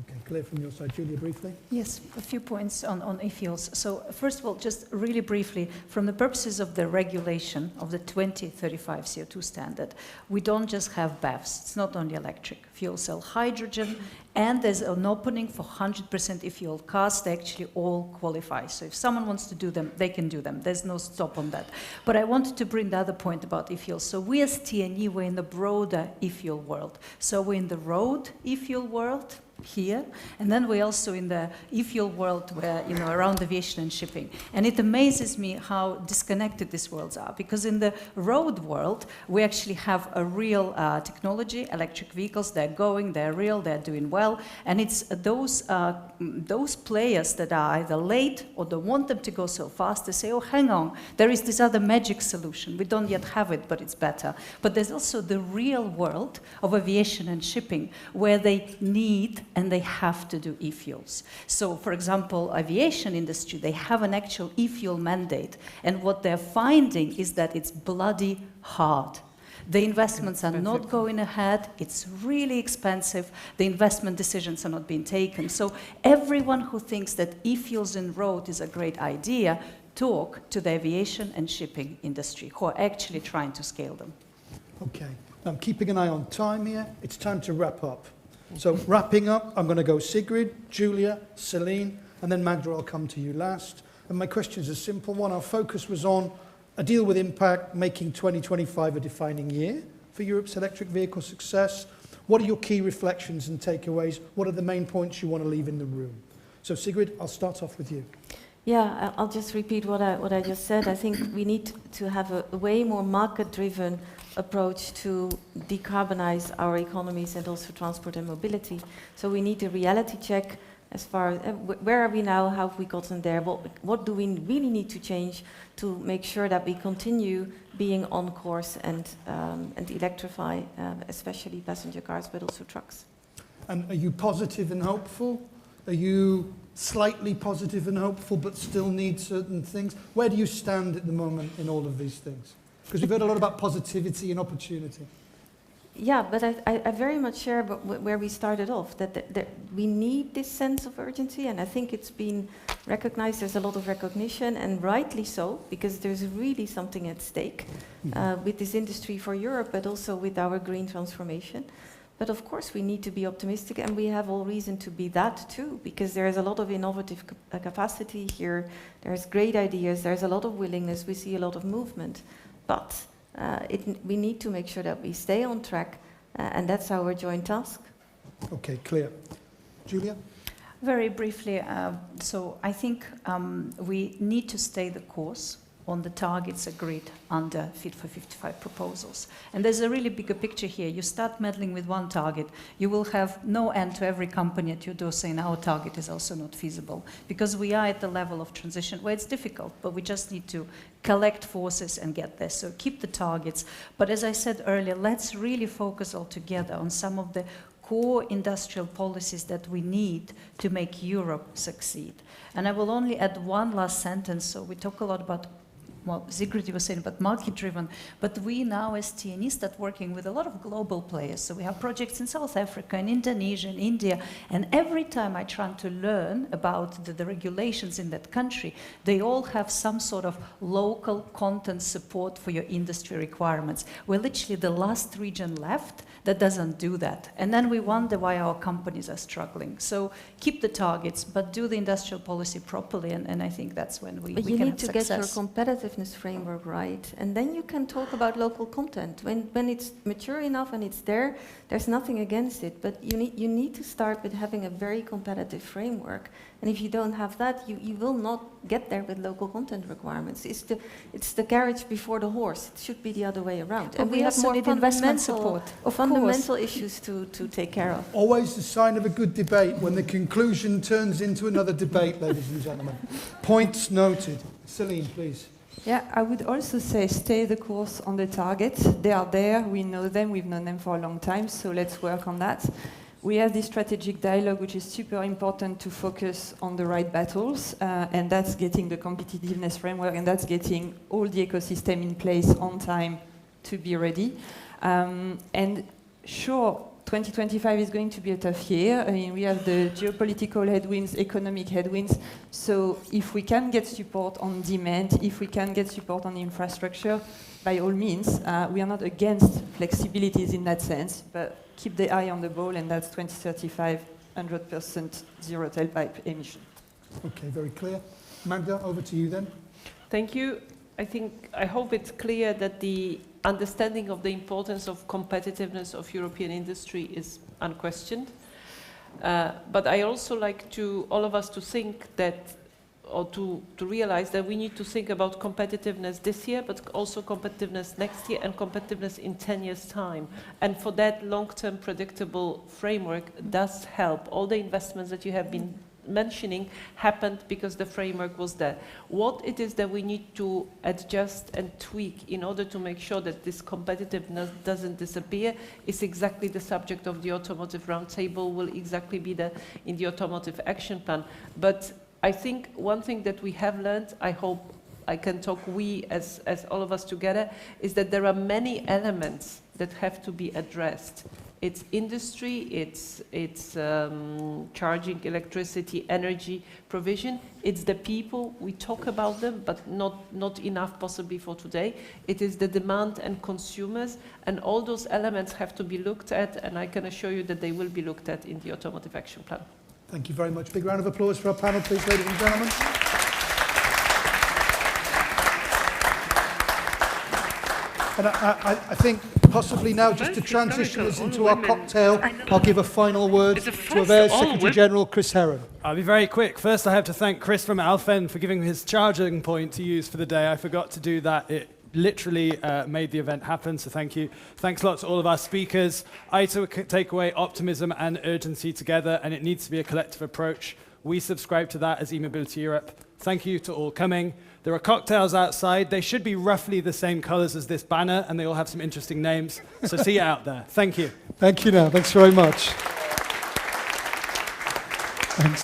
Okay, clear from your side. Julia, briefly. Yes, a few points on e-fuels. So first of all, just really briefly, from the purposes of the regulation of the 2035 CO2 standard, we don't just have BEVs. It's not only electric. Fuel cell hydrogen, and there's an opening for 100% e-fuel cars. They actually all qualify. So if someone wants to do them, they can do them. There's no stop on that. But I wanted to bring the other point about e-fuel. So we as TNE, we're in the broader e-fuel world. So we're in the road e-fuel world, here, and then we're also in the e-fuel world where, you know, around aviation and shipping. And it amazes me how disconnected these worlds are, because in the road world, we actually have a real technology, electric vehicles, they're going, they're real, they're doing well, and it's those players that are either late or don't want them to go so fast, they say, oh, hang on, there is this other magic solution. We don't yet have it, but it's better. But there's also the real world of aviation and shipping, where they need and they have to do e-fuels. So, for example, aviation industry, they have an actual e-fuel mandate, and what they're finding is that it's bloody hard. The investments are not going ahead, it's really expensive, the investment decisions are not being taken. So everyone who thinks that e-fuels in road is a great idea, talk to the aviation and shipping industry, who are actually trying to scale them. Okay, I'm keeping an eye on time here. It's time to wrap up. So wrapping up, I'm going to go Sigrid, Julia, Céline, and then Magda, I'll come to you last. And my question is a simple one. Our focus was on a deal with impact, making 2025 a defining year for Europe's electric vehicle success. What are your key reflections and takeaways? What are the main points you want to leave in the room? So Sigrid, I'll start off with you. Yeah, I'll just repeat what I just said. I think we need to have a way more market-driven approach to decarbonize our economies and also transport and mobility. So we need a reality check as far as where are we now, how have we gotten there, what do we really need to change to make sure that we continue being on course and electrify, especially passenger cars, but also trucks. And are you positive and hopeful? Are you slightly positive and hopeful but still need certain things? Where do you stand at the moment in all of these things? Because we've heard a lot about positivity and opportunity. Yeah, but I very much share where we started off, that we need this sense of urgency, and I think it's been recognized. There's a lot of recognition, and rightly so, because there's really something at stake with this industry for Europe, but also with our green transformation. But of course, we need to be optimistic, and we have all reason to be that too, because there is a lot of innovative capacity here. There's great ideas. There's a lot of willingness. We see a lot of movement. But we need to make sure that we stay on track, and that's our joint task. Okay, clear. Julia? Very briefly, so I think we need to stay the course on the targets agreed under Fit for 55 proposals. And there's a really bigger picture here. You start meddling with one target, you will have no end to every company at your door saying our target is also not feasible, because we are at the level of transition where it's difficult, but we just need to collect forces and get there. So keep the targets. But as I said earlier, let's really focus all together on some of the core industrial policies that we need to make Europe succeed. And I will only add one last sentence. So we talk a lot about, well, Sigrid was saying about market-driven, but we now as TNE start working with a lot of global players. So we have projects in South Africa, in Indonesia, in India, and every time I try to learn about the regulations in that country, they all have some sort of local content support for your industry requirements. We're literally the last region left that doesn't do that. And then we wonder why our companies are struggling. So keep the targets, but do the industrial policy properly, and I think that's when we can have success. You need to get your competitiveness framework right, and then you can talk about local content. When it's mature enough and it's there, there's nothing against it, but you need to start with having a very competitive framework. And if you don't have that, you will not get there with local content requirements. It's the carriage before the horse. It should be the other way around. And we have more investment support. Fundamental issues to take care of. Always the sign of a good debate when the conclusion turns into another debate, ladies and gentlemen. Points noted. Céline, please. Yeah, I would also say stay the course on the targets. They are there, we know them, we've known them for a long time, so let's work on that. We have this strategic dialogue, which is super important to focus on the right battles, and that's getting the competitiveness framework, and that's getting all the ecosystem in place on time to be ready. And sure, 2025 is going to be a tough year. I mean, we have the geopolitical headwinds, economic headwinds. So if we can get support on demand, if we can get support on infrastructure, by all means, we are not against flexibilities in that sense, but keep the eye on the ball, and that's 2035, 100% zero tailpipe emission. Okay, very clear. Magda, over to you then. Thank you. I hope it's clear that the understanding of the importance of competitiveness of European industry is unquestioned. But I also like all of us to think that, or to realize that we need to think about competitiveness this year, but also competitiveness next year and competitiveness in 10 years' time. And for that, long-term predictable framework does help. All the investments that you have been mentioning happened because the framework was there. What it is that we need to adjust and tweak in order to make sure that this competitiveness doesn't disappear is exactly the subject of the Automotive Roundtable, will exactly be in the Automotive Action Plan. But I think one thing that we have learned, I hope I can talk we as all of us together, is that there are many elements that have to be addressed. It's industry, it's charging electricity, energy provision, it's the people, we talk about them, but not enough possibly for today. It is the demand and consumers, and all those elements have to be looked at, and I can assure you that they will be looked at in the Automotive Action Plan. Thank you very much. Big round of applause for our panel, please, ladies and gentlemen. And I think possibly now, just to transition us into our cocktail, I'll give a final word to AVERE's Secretary-General, Chris Heron. I'll be very quick. First, I have to thank Chris from Alphen for giving his charging point to use for the day. I forgot to do that. It literally made the event happen, so thank you. Thanks a lot to all of our speakers. I take away optimism and urgency together, and it needs to be a collective approach. We subscribe to that as eMobility Europe. Thank you to all coming. There are cocktails outside. They should be roughly the same colors as this banner, and they all have some interesting names. So see you out there. Thank you. Thank you now. Thanks very much. Thanks.